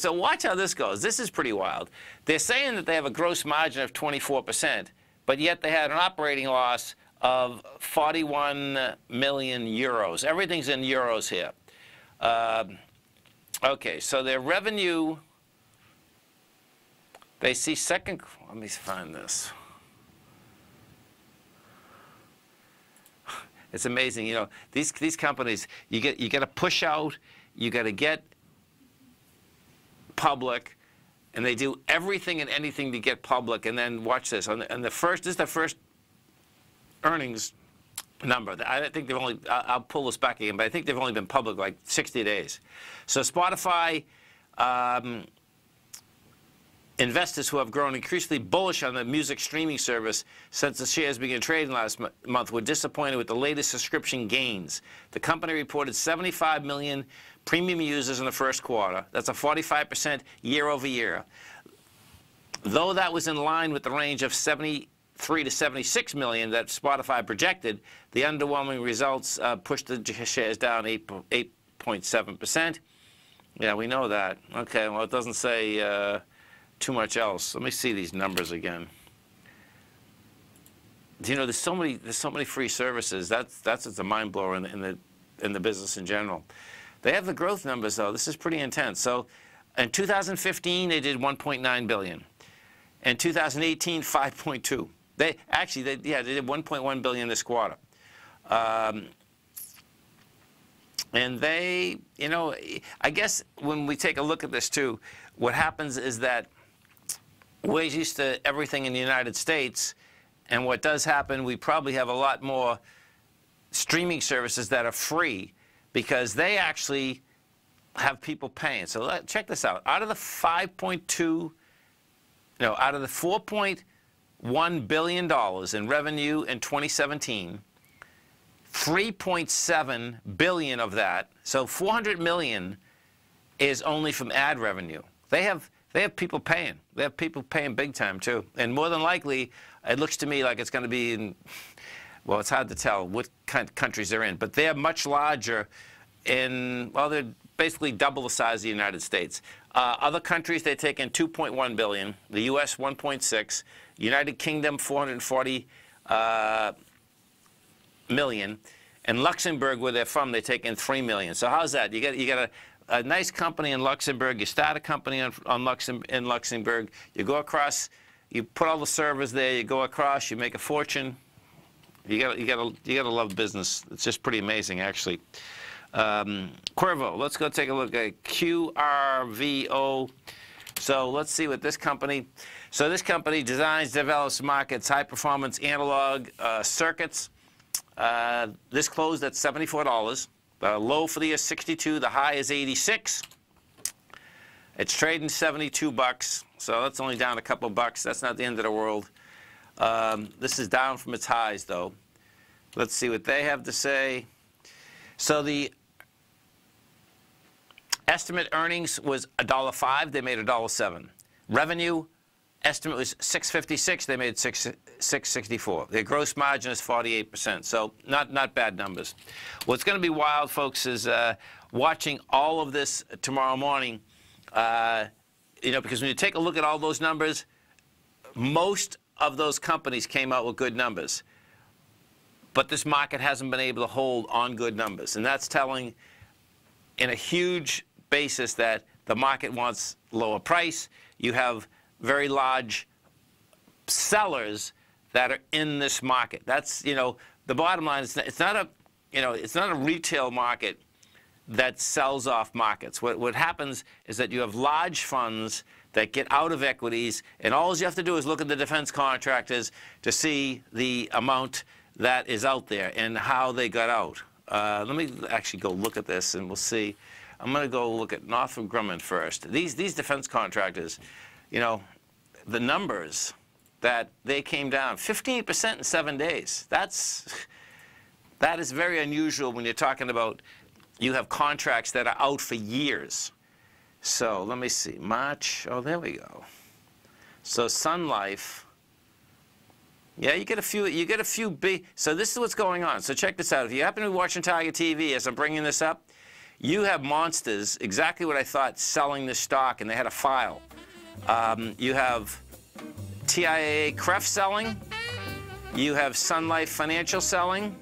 B: watch how this goes. This is pretty wild. They're saying that they have a gross margin of 24%, but yet they had an operating loss of 41 million euros. Everything's in euros here. Okay, so their revenue, they see second, let me find this. It's amazing, you know, these companies, you get to push out, you got to get public, and they do everything and anything to get public. And then watch this. This is the first earnings number. I think they've only, I'll pull this back again, but I think they've only been public like 60 days. So Spotify, investors who have grown increasingly bullish on the music streaming service since the shares began trading last month were disappointed with the latest subscription gains. The company reported 75 million premium users in the first quarter. That's a 45% year-over-year. Though that was in line with the range of 73 to 76 million that Spotify projected, the underwhelming results pushed the shares down 8.7%. Yeah, we know that. Okay, well, it doesn't say too much else. Let me see these numbers again. You know, there's so many free services. That's just a mind blower in the business in general. They have the growth numbers though. This is pretty intense. So, in 2015 they did 1.9 billion. In 2018, 5.2. They did 1.1 billion this quarter. And they, you know, I guess when we take a look at this too, what happens is that we're used to everything in the United States, and what does happen, we probably have a lot more streaming services that are free because they actually have people paying. So check this out. Out of the out of the $4.1 billion in revenue in 2017, 3.7 billion of that, so 400 million, is only from ad revenue. They have people paying. They have people paying big time too. And more than likely, it looks to me like it's going to be in, well, it's hard to tell what kind of countries they're in, but they're much larger in, well, they're basically double the size of the United States. Other countries, they take in 2.1 billion, the US 1.6, United Kingdom 440 million, and Luxembourg, where they're from, they take in 3 million. So how's that? You get a nice company in Luxembourg, you start a company in Luxembourg, you go across, you put all the servers there, you go across, you make a fortune. You gotta love business. It's just pretty amazing, actually. Cuervo, let's go take a look at QRVO. So let's see what this company. So this company designs, develops, markets high-performance analog circuits. This closed at $74. The low for the year is 62. The high is 86. It's trading 72 bucks. So that's only down a couple bucks. That's not the end of the world. This is down from its highs, though. Let's see what they have to say. So the estimate earnings was $1.05. They made $1.07. Revenue estimate was $656. They made $664. Their gross margin is 48%. So not bad numbers. What's going to be wild, folks, is watching all of this tomorrow morning. You know, because when you take a look at all those numbers, most of those companies came out with good numbers. But this market hasn't been able to hold on good numbers. And that's telling in a huge basis that the market wants lower price. You have very large sellers that are in this market. That's, you know, the bottom line is it's not a retail market that sells off markets. What happens is that you have large funds that get out of equities, and all you have to do is look at the defense contractors to see the amount that is out there and how they got out. Let me actually go look at this, and we'll see. I'm going to go look at Northrop Grumman first. These defense contractors, you know, the numbers that they came down 15% in 7 days. That is very unusual when you're talking about you have contracts that are out for years. So let me see. March. Oh, there we go. So Sun Life. Yeah, you get a few big. So this is what's going on. So check this out. If you happen to be watching Tiger TV as I'm bringing this up, you have monsters, exactly what I thought, selling this stock, and they had a file. You have TIAA CREF selling. You have Sun Life Financial selling.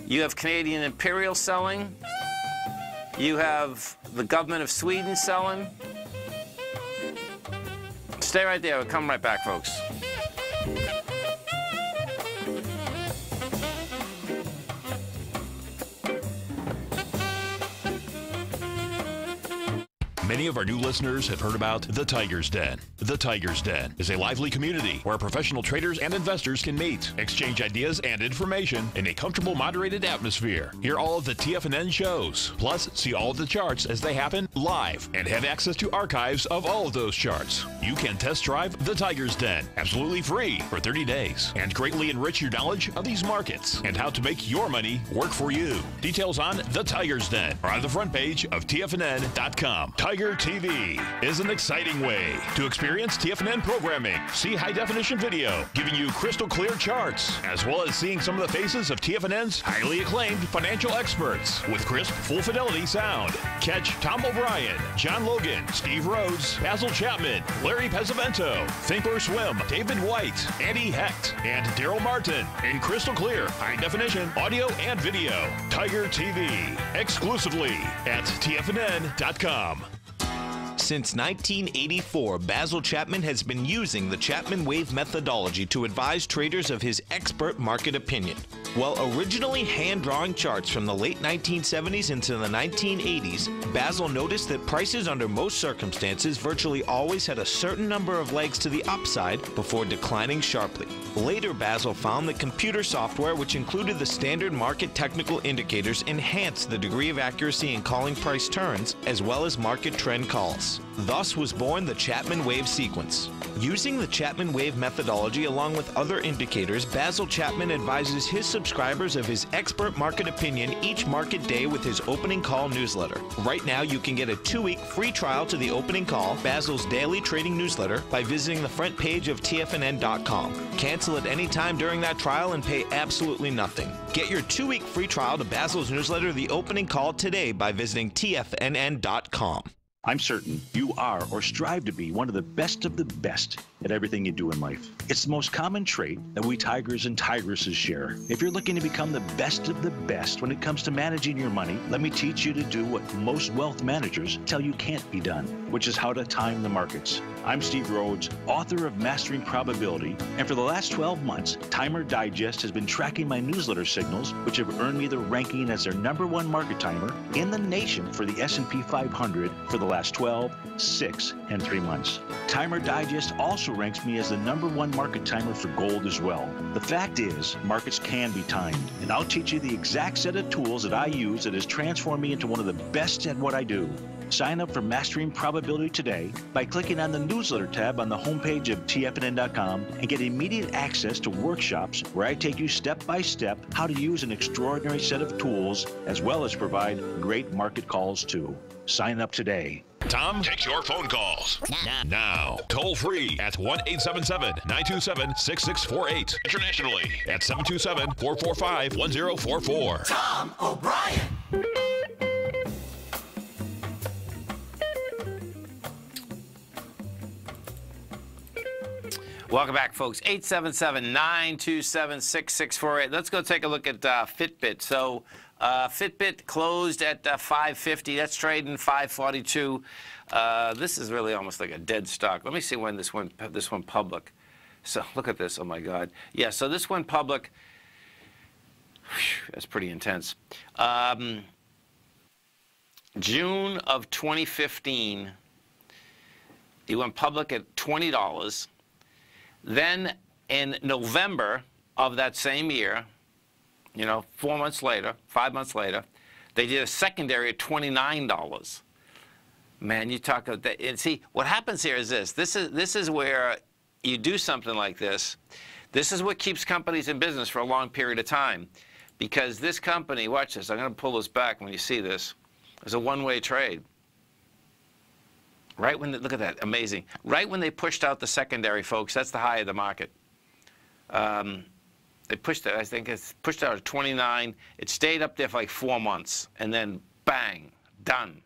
B: You have Canadian Imperial selling. You have the government of Sweden selling. Stay right there. We'll come right back, folks.
A: Many of our new listeners have heard about the Tiger's Den. The Tiger's Den is a lively community where professional traders and investors can meet, exchange ideas and information in a comfortable, moderated atmosphere. Hear all of the TFNN shows, plus see all of the charts as they happen live and have access to archives of all of those charts. You can test drive the Tiger's Den absolutely free for 30 days and greatly enrich your knowledge of these markets and how to make your money work for you. Details on the Tiger's Den are on the front page of TFNN.com. Tiger TV is an exciting way to experience TFNN programming. See high-definition video giving you crystal clear charts, as well as seeing some of the faces of TFNN's highly acclaimed financial experts with crisp, full-fidelity sound. Catch Tom O'Brien, John Logan, Steve Rhodes, Basil Chapman, Larry Pesavento, Think or Swim, David White, Andy Hecht, and Daryl Martin in crystal clear, high-definition audio and video. Tiger TV, exclusively at TFNN.com.
E: Since 1984, Basil Chapman has been using the Chapman Wave methodology to advise traders of his expert market opinion. While originally hand-drawing charts from the late 1970s into the 1980s, Basil noticed that prices under most circumstances virtually always had a certain number of legs to the upside before declining sharply. Later, Basil found that computer software, which included the standard market technical indicators, enhanced the degree of accuracy in calling price turns, as well as market trend calls. Thus was born the Chapman Wave sequence. Using the Chapman Wave methodology along with other indicators, Basil Chapman advises his subscribers of his expert market opinion each market day with his opening call newsletter. Right now, you can get a 2-week free trial to the opening call, Basil's daily trading newsletter, by visiting the front page of TFNN.com. Cancel at any time during that trial and pay absolutely nothing. Get your 2-week free trial to Basil's newsletter, The Opening Call, today by visiting TFNN.com.
G: I'm certain you are or strive to be one of the best at everything you do in life. It's the most common trait that we tigers and tigresses share. If you're looking to become the best of the best when it comes to managing your money, let me teach you to do what most wealth managers tell you can't be done, which is how to time the markets. I'm Steve Rhodes, author of Mastering Probability, and for the last 12 months, Timer Digest has been tracking my newsletter signals, which have earned me the ranking as their #1 market timer in the nation for the S&P 500 for the last 12, 6, and 3 months. Timer Digest also ranks me as the #1 market timer for gold as well. The fact is, markets can be timed, and I'll teach you the exact set of tools that I use that has transformed me into one of the best at what I do. Sign up for Mastering Probability today by clicking on the newsletter tab on the homepage of TFNN.com and get immediate access to workshops where I take you step by step how to use an extraordinary set of tools as well as provide great market calls too. Sign up today.
A: Tom takes your phone calls now. Toll free at 1-877-927-6648. Internationally at 727-445-1044.
M: Tom O'Brien.
B: Welcome back, folks. 877-927-6648. Let's go take a look at Fitbit. So Fitbit closed at 550. That's trading 542. This is really almost like a dead stock. Let me see when this went public. So look at this. Oh my God. Yeah. So this went public. Whew, that's pretty intense. June of 2015. It went public at $20. Then in November of that same year, 4 months later, 5 months later, they did a secondary at $29. Man, you talk about that. And see, what happens here is this. This is where you do something like this. This is what keeps companies in business for a long period of time. Because this company, watch this, I'm going to pull this back when you see this. It's a one-way trade. Right when, look at that, amazing. Right when they pushed out the secondary, folks, that's the high of the market. They pushed it, I think it's pushed out to 29. It stayed up there for like 4 months, and then bang, done.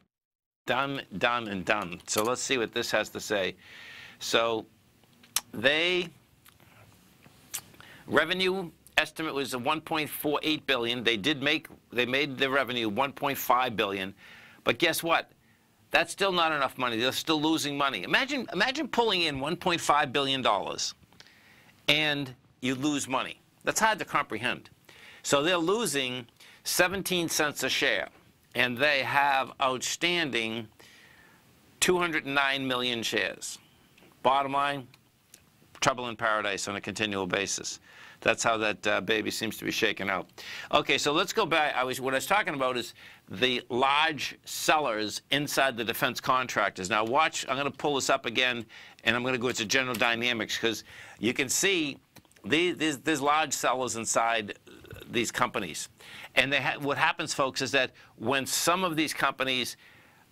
B: Done, done, and done. So let's see what this has to say. So revenue estimate was a 1.48 billion. They made the revenue 1.5 billion. But guess what? That's still not enough money. They're still losing money. Imagine pulling in $1.5 billion and you lose money. That's hard to comprehend. So they're losing 17 cents a share, and they have outstanding 209 million shares. Bottom line, trouble in paradise on a continual basis. That's how that baby seems to be shaken out. Okay, so let's go back. What I was talking about is the large sellers inside the defense contractors. Now watch, I'm going to pull this up again, and I'm going to go to General Dynamics, because you can see there's large sellers inside these companies. And what happens, folks, is that when some of these companies,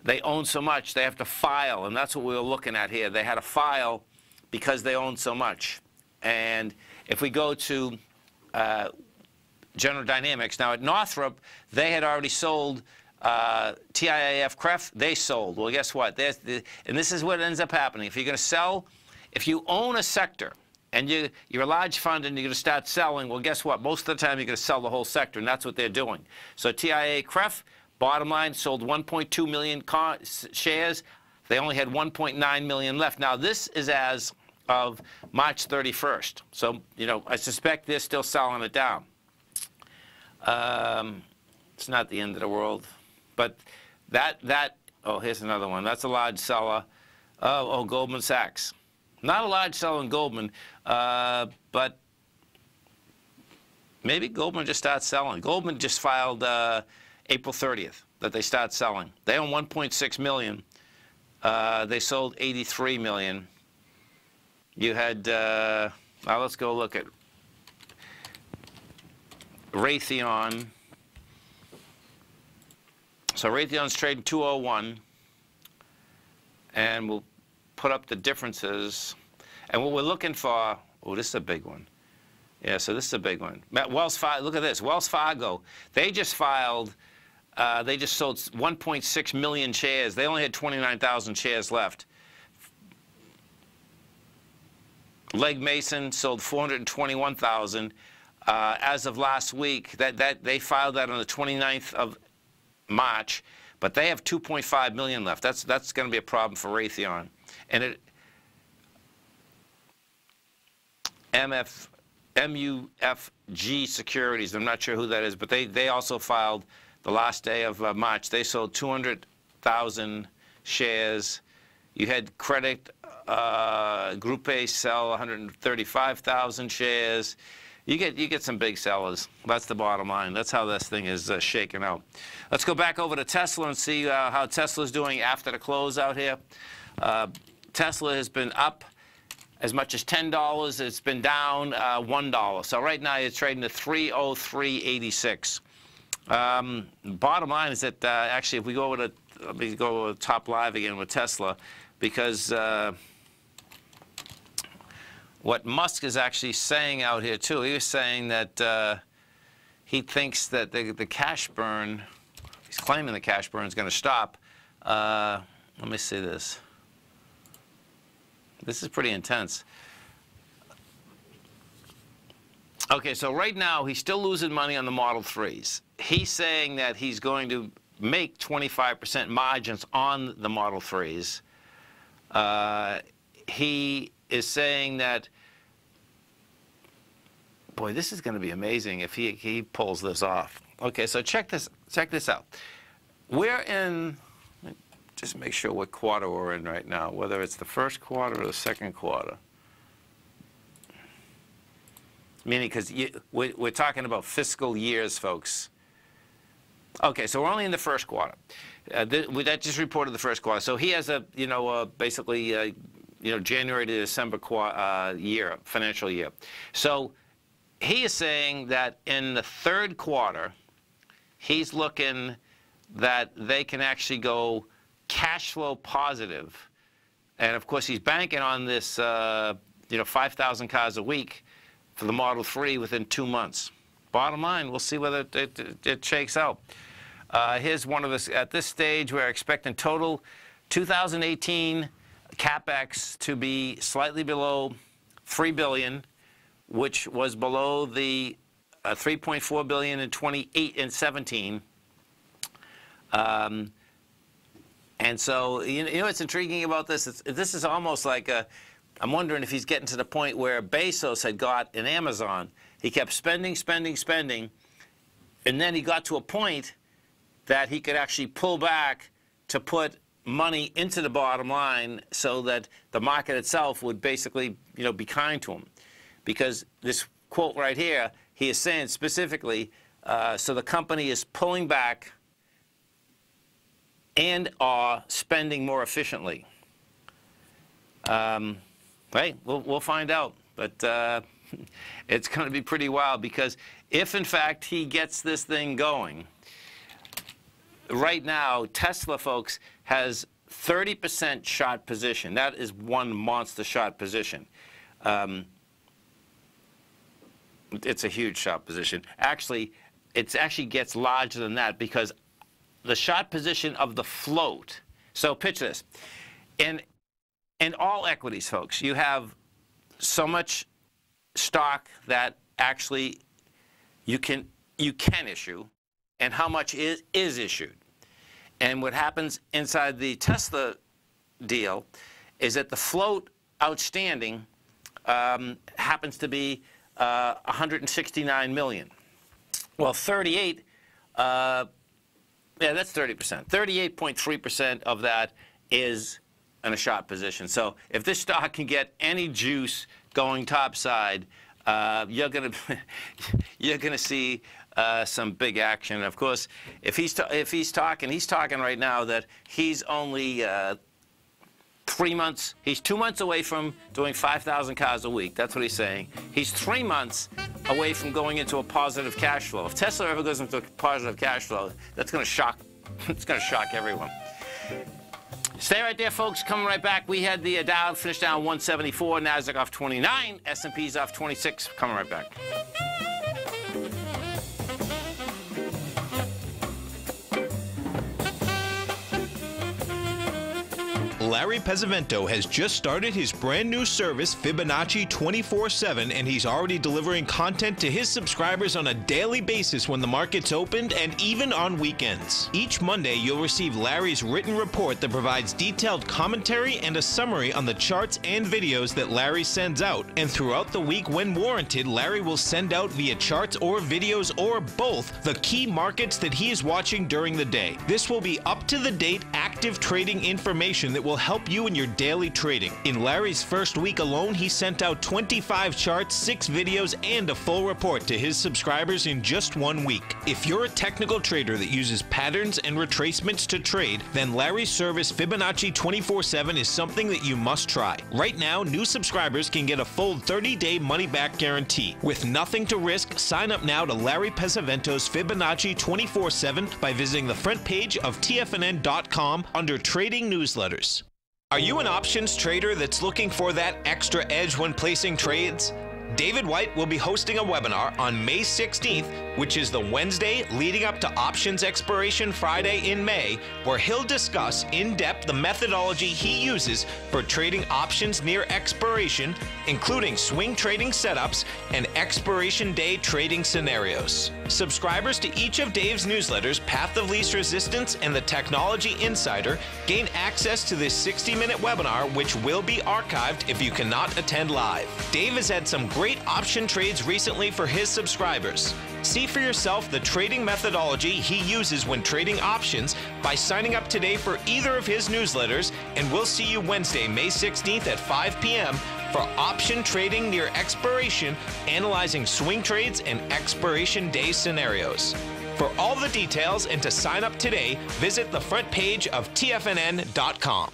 B: they own so much, they have to file, and that's what we were looking at here. They had to file because they own so much. And if we go to General Dynamics, now at Northrop, they had already sold TIAF CREF, they sold. Well, guess what? And this is what ends up happening. If you're going to sell, if you own a sector, and you're a large fund and you're going to start selling, well, guess what? Most of the time you're going to sell the whole sector, and that's what they're doing. So TIA CREF, bottom line, sold 1.2 million shares. They only had 1.9 million left. Now, this is as of March 31st. So, I suspect they're still selling it down. It's not the end of the world. But oh, here's another one. That's a large seller. Oh, Goldman Sachs. Not a large seller in Goldman, but maybe Goldman just starts selling. Goldman just filed April 30th that they start selling. They own 1.6 million. They sold 83 million. You had, now let's go look at Raytheon. So Raytheon's trading 201, and we'll put up the differences. And what we're looking for, oh, this is a big one. Yeah, so this is a big one. Wells Fargo, look at this. Wells Fargo, they just filed, they just sold 1.6 million shares. They only had 29,000 shares left. Legg Mason sold 421,000. As of last week, they filed that on the 29th of March, but they have 2.5 million left. That's going to be a problem for Raytheon. And MUFG Securities, I'm not sure who that is, but they also filed the last day of March. They sold 200,000 shares. You had Credit Group A sell 135,000 shares. You get some big sellers. That's the bottom line. That's how this thing is shaken out. Let's go back over to Tesla and see how Tesla's doing after the close out here. Tesla has been up as much as $10. It's been down $1. So right now you're trading at 303.86. Bottom line is that actually, if we go over to, let me go over to Top Live again with Tesla, because what Musk is actually saying out here too, he was saying that he thinks that the cash burn, he's claiming the cash burn is going to stop. Let me see this. This is pretty intense. Okay, so right now he's still losing money on the Model 3s. He's saying that he's going to make 25% margins on the Model 3s. He is saying that, boy, this is going to be amazing if he pulls this off. Okay, so check this out. We're in, just make sure what quarter we're in right now, whether it's the first quarter or the second quarter. Meaning, because we're talking about fiscal years, folks. Okay, so we're only in the first quarter. That just reported the first quarter. So he has a, basically, January to December financial year. So he is saying that in the third quarter, he's looking that they can actually go cash flow positive. And of course, he's banking on this, 5,000 cars a week for the Model 3 within 2 months. Bottom line, we'll see whether it shakes out. Here's one of us. At this stage, we're expecting total 2018 CapEx to be slightly below $3 billion, which was below the $3.4 billion in 2017. And so, you know what's intriguing about this? This is almost like I'm wondering if he's getting to the point where Bezos had got in Amazon. He kept spending, and then he got to a point that he could actually pull back to put money into the bottom line so that the market itself would basically, be kind to him. Because this quote right here, he is saying specifically, so the company is pulling back and are spending more efficiently. Right? We'll find out. But it's going to be pretty wild, because if, in fact, he gets this thing going, right now, Tesla, folks, has 30% short position. That is one monster short position. It's a huge short position. Actually, it actually gets larger than that, because the short position of the float. So picture this. In all equities, folks, you have so much stock that actually you can issue, and how much is issued. And what happens inside the Tesla deal is that the float outstanding happens to be 169 million. Well, 38, yeah, that's 30%. 38.3% of that is in a short position. So if this stock can get any juice going topside, you're gonna see some big action. And of course, if he's talking right now that he's only 3 months. He's 2 months away from doing 5,000 cars a week. That's what he's saying. He's 3 months away from going into a positive cash flow. If Tesla ever goes into a positive cash flow, that's going to shock. It's going to shock everyone. Stay right there, folks. Coming right back. We had the Dow finish down 174, Nasdaq off 29, S&P's off 26. Coming right back.
E: Larry Pesavento has just started his brand new service, Fibonacci 24/7, and he's already delivering content to his subscribers on a daily basis when the market's opened and even on weekends. Each Monday, you'll receive Larry's written report that provides detailed commentary and a summary on the charts and videos that Larry sends out. And throughout the week, when warranted, Larry will send out via charts or videos or both the key markets that he is watching during the day. This will be up-to-the-date, active trading information that will help you in your daily trading. In Larry's first week alone, he sent out 25 charts, 6 videos, and a full report to his subscribers in just 1 week. If you're a technical trader that uses patterns and retracements to trade, then Larry's service Fibonacci 24/7 is something that you must try. Right now, new subscribers can get a full 30-day money-back guarantee. With nothing to risk, sign up now to Larry Pesavento's Fibonacci 24/7 by visiting the front page of TFNN.com under Trading Newsletters. Are you an options trader that's looking for that extra edge when placing trades? David White will be hosting a webinar on May 16th, which is the Wednesday leading up to Options Expiration Friday in May, where he'll discuss in depth the methodology he uses for trading options near expiration, including swing trading setups and expiration day trading scenarios. Subscribers to each of Dave's newsletters, Path of Least Resistance and the Technology Insider, gain access to this 60-minute webinar, which will be archived if you cannot attend live. Dave has had some great option trades recently for his subscribers. See for yourself the trading methodology he uses when trading options by signing up today for either of his newsletters, and we'll see you Wednesday, May 16th at 5 p.m. for option trading near expiration, analyzing swing trades and expiration day scenarios. For all the details and to sign up today, visit the front page of TFNN.com.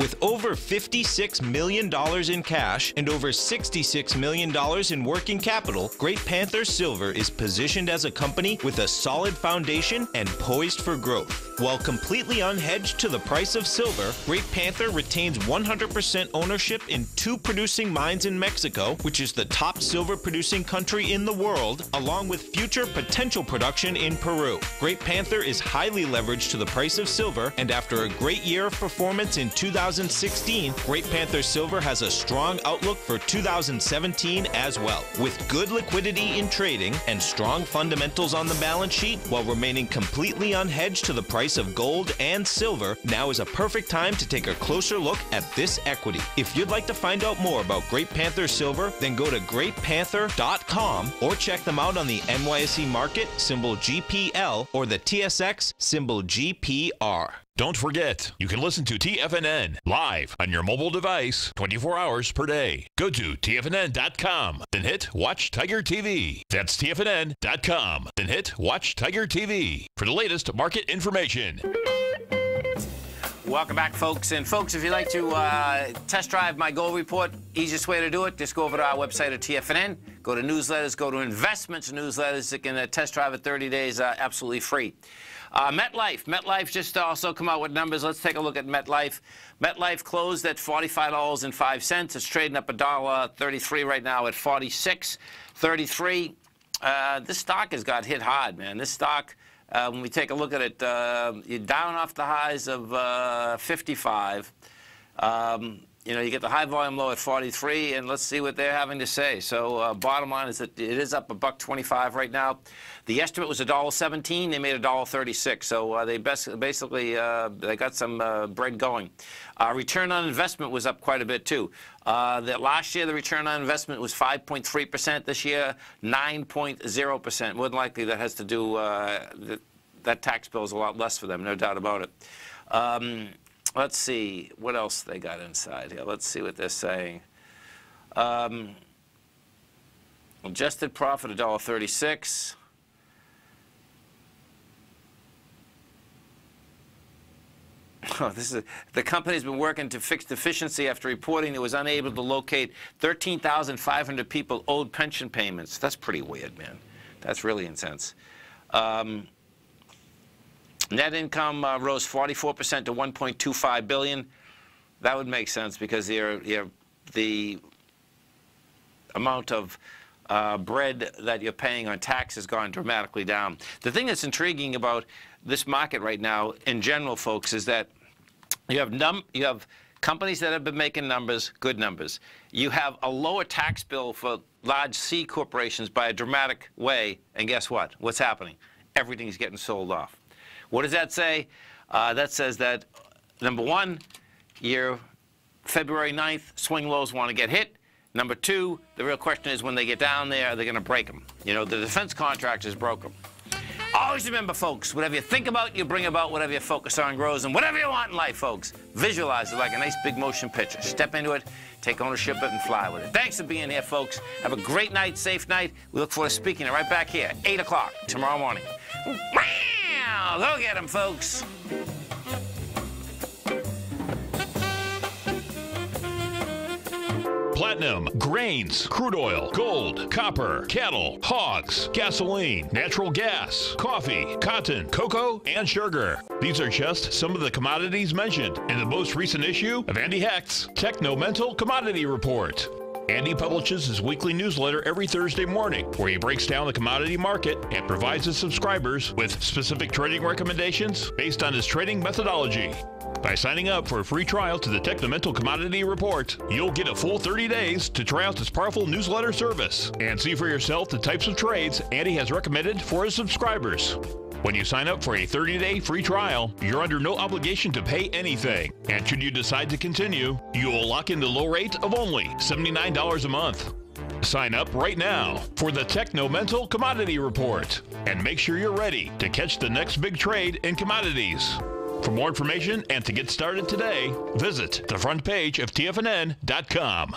E: With over $56 million in cash and over $66 million in working capital, Great Panther Silver is positioned as a company with a solid foundation and poised for growth. While completely unhedged to the price of silver, Great Panther retains 100% ownership in 2 producing mines in Mexico, which is the top silver producing country in the world, along with future potential production in Peru. Great Panther is highly leveraged to the price of silver, and after a great year of performance in 2016, Great Panther Silver has a strong outlook for 2017 as well. With good liquidity in trading and strong fundamentals on the balance sheet, while remaining completely unhedged to the price of gold and silver, now is a perfect time to take a closer look at this equity. If you'd like to find out more about Great Panther Silver, then go to greatpanther.com or check them out on the NYSE market, symbol GPL, or the TSX, symbol GPR.
A: Don't forget, you can listen to TFNN live on your mobile device 24 hours per day. Go to TFNN.com, then hit Watch Tiger TV. That's TFNN.com, then hit Watch Tiger TV for the latest market information.
B: Welcome back, folks. And folks, if you'd like to test drive my gold report, easiest way to do it, just go over to our website at TFNN, go to newsletters, go to investments newsletters. You can test drive it 30 days absolutely free. MetLife just also come out with numbers. Let's take a look at MetLife. MetLife closed at $45.05. It's trading up $1.33 right now at $46.33. This stock has got hit hard, man. This stock, when we take a look at it, you're down off the highs of 55. You know, you get the high volume low at 43, and let's see what they're having to say. So bottom line is that it is up $1.25 right now. The estimate was $1.17. They made $1.36. So they basically they got some bread going. Return on investment was up quite a bit too. Last year the return on investment was 5.3%. This year 9.0%. More than likely that has to do that tax bill is a lot less for them, no doubt about it. Let's see what else they got inside here. Let's see what they're saying. Adjusted profit $1.36. Oh, the company's been working to fix deficiency after reporting it was unable to locate 13,500 people owed pension payments. That's pretty weird, man. That's really intense. Net income rose 44% to $1.25 billion. That would make sense because the amount of bread that you're paying on tax has gone dramatically down. The thing that's intriguing about this market right now, in general, folks, is that you have companies that have been making numbers, good numbers. You have a lower tax bill for large C corporations by a dramatic way, and guess what? What's happening? Everything's getting sold off. What does that say? That says that, number one, your February 9th swing lows want to get hit. Number two, the real question is when they get down there, are they going to break them? You know, the defense contractors broke them. Always remember, folks, whatever you think about, you bring about. Whatever you focus on grows. And whatever you want in life, folks, visualize it like a nice big motion picture. Step into it, take ownership of it, and fly with it. Thanks for being here, folks. Have a great night, safe night. We look forward to speaking right back here, 8 o'clock tomorrow morning. Wow! Go get them, folks.
A: Platinum, grains, crude oil, gold, copper, cattle, hogs, gasoline, natural gas, coffee, cotton, cocoa, and sugar. These are just some of the commodities mentioned in the most recent issue of Andy Hecht's Techno-Mental Commodity Report. Andy publishes his weekly newsletter every Thursday morning, where he breaks down the commodity market and provides his subscribers with specific trading recommendations based on his trading methodology. By signing up for a free trial to the Techno-Mental Commodity Report, you'll get a full 30 days to try out this powerful newsletter service and see for yourself the types of trades Andy has recommended for his subscribers. When you sign up for a 30-day free trial, you're under no obligation to pay anything. And should you decide to continue, you will lock in the low rate of only $79 a month. Sign up right now for the Techno-Mental Commodity Report and make sure you're ready to catch the next big trade in commodities. For more information and to get started today, visit the front page of TFNN.com.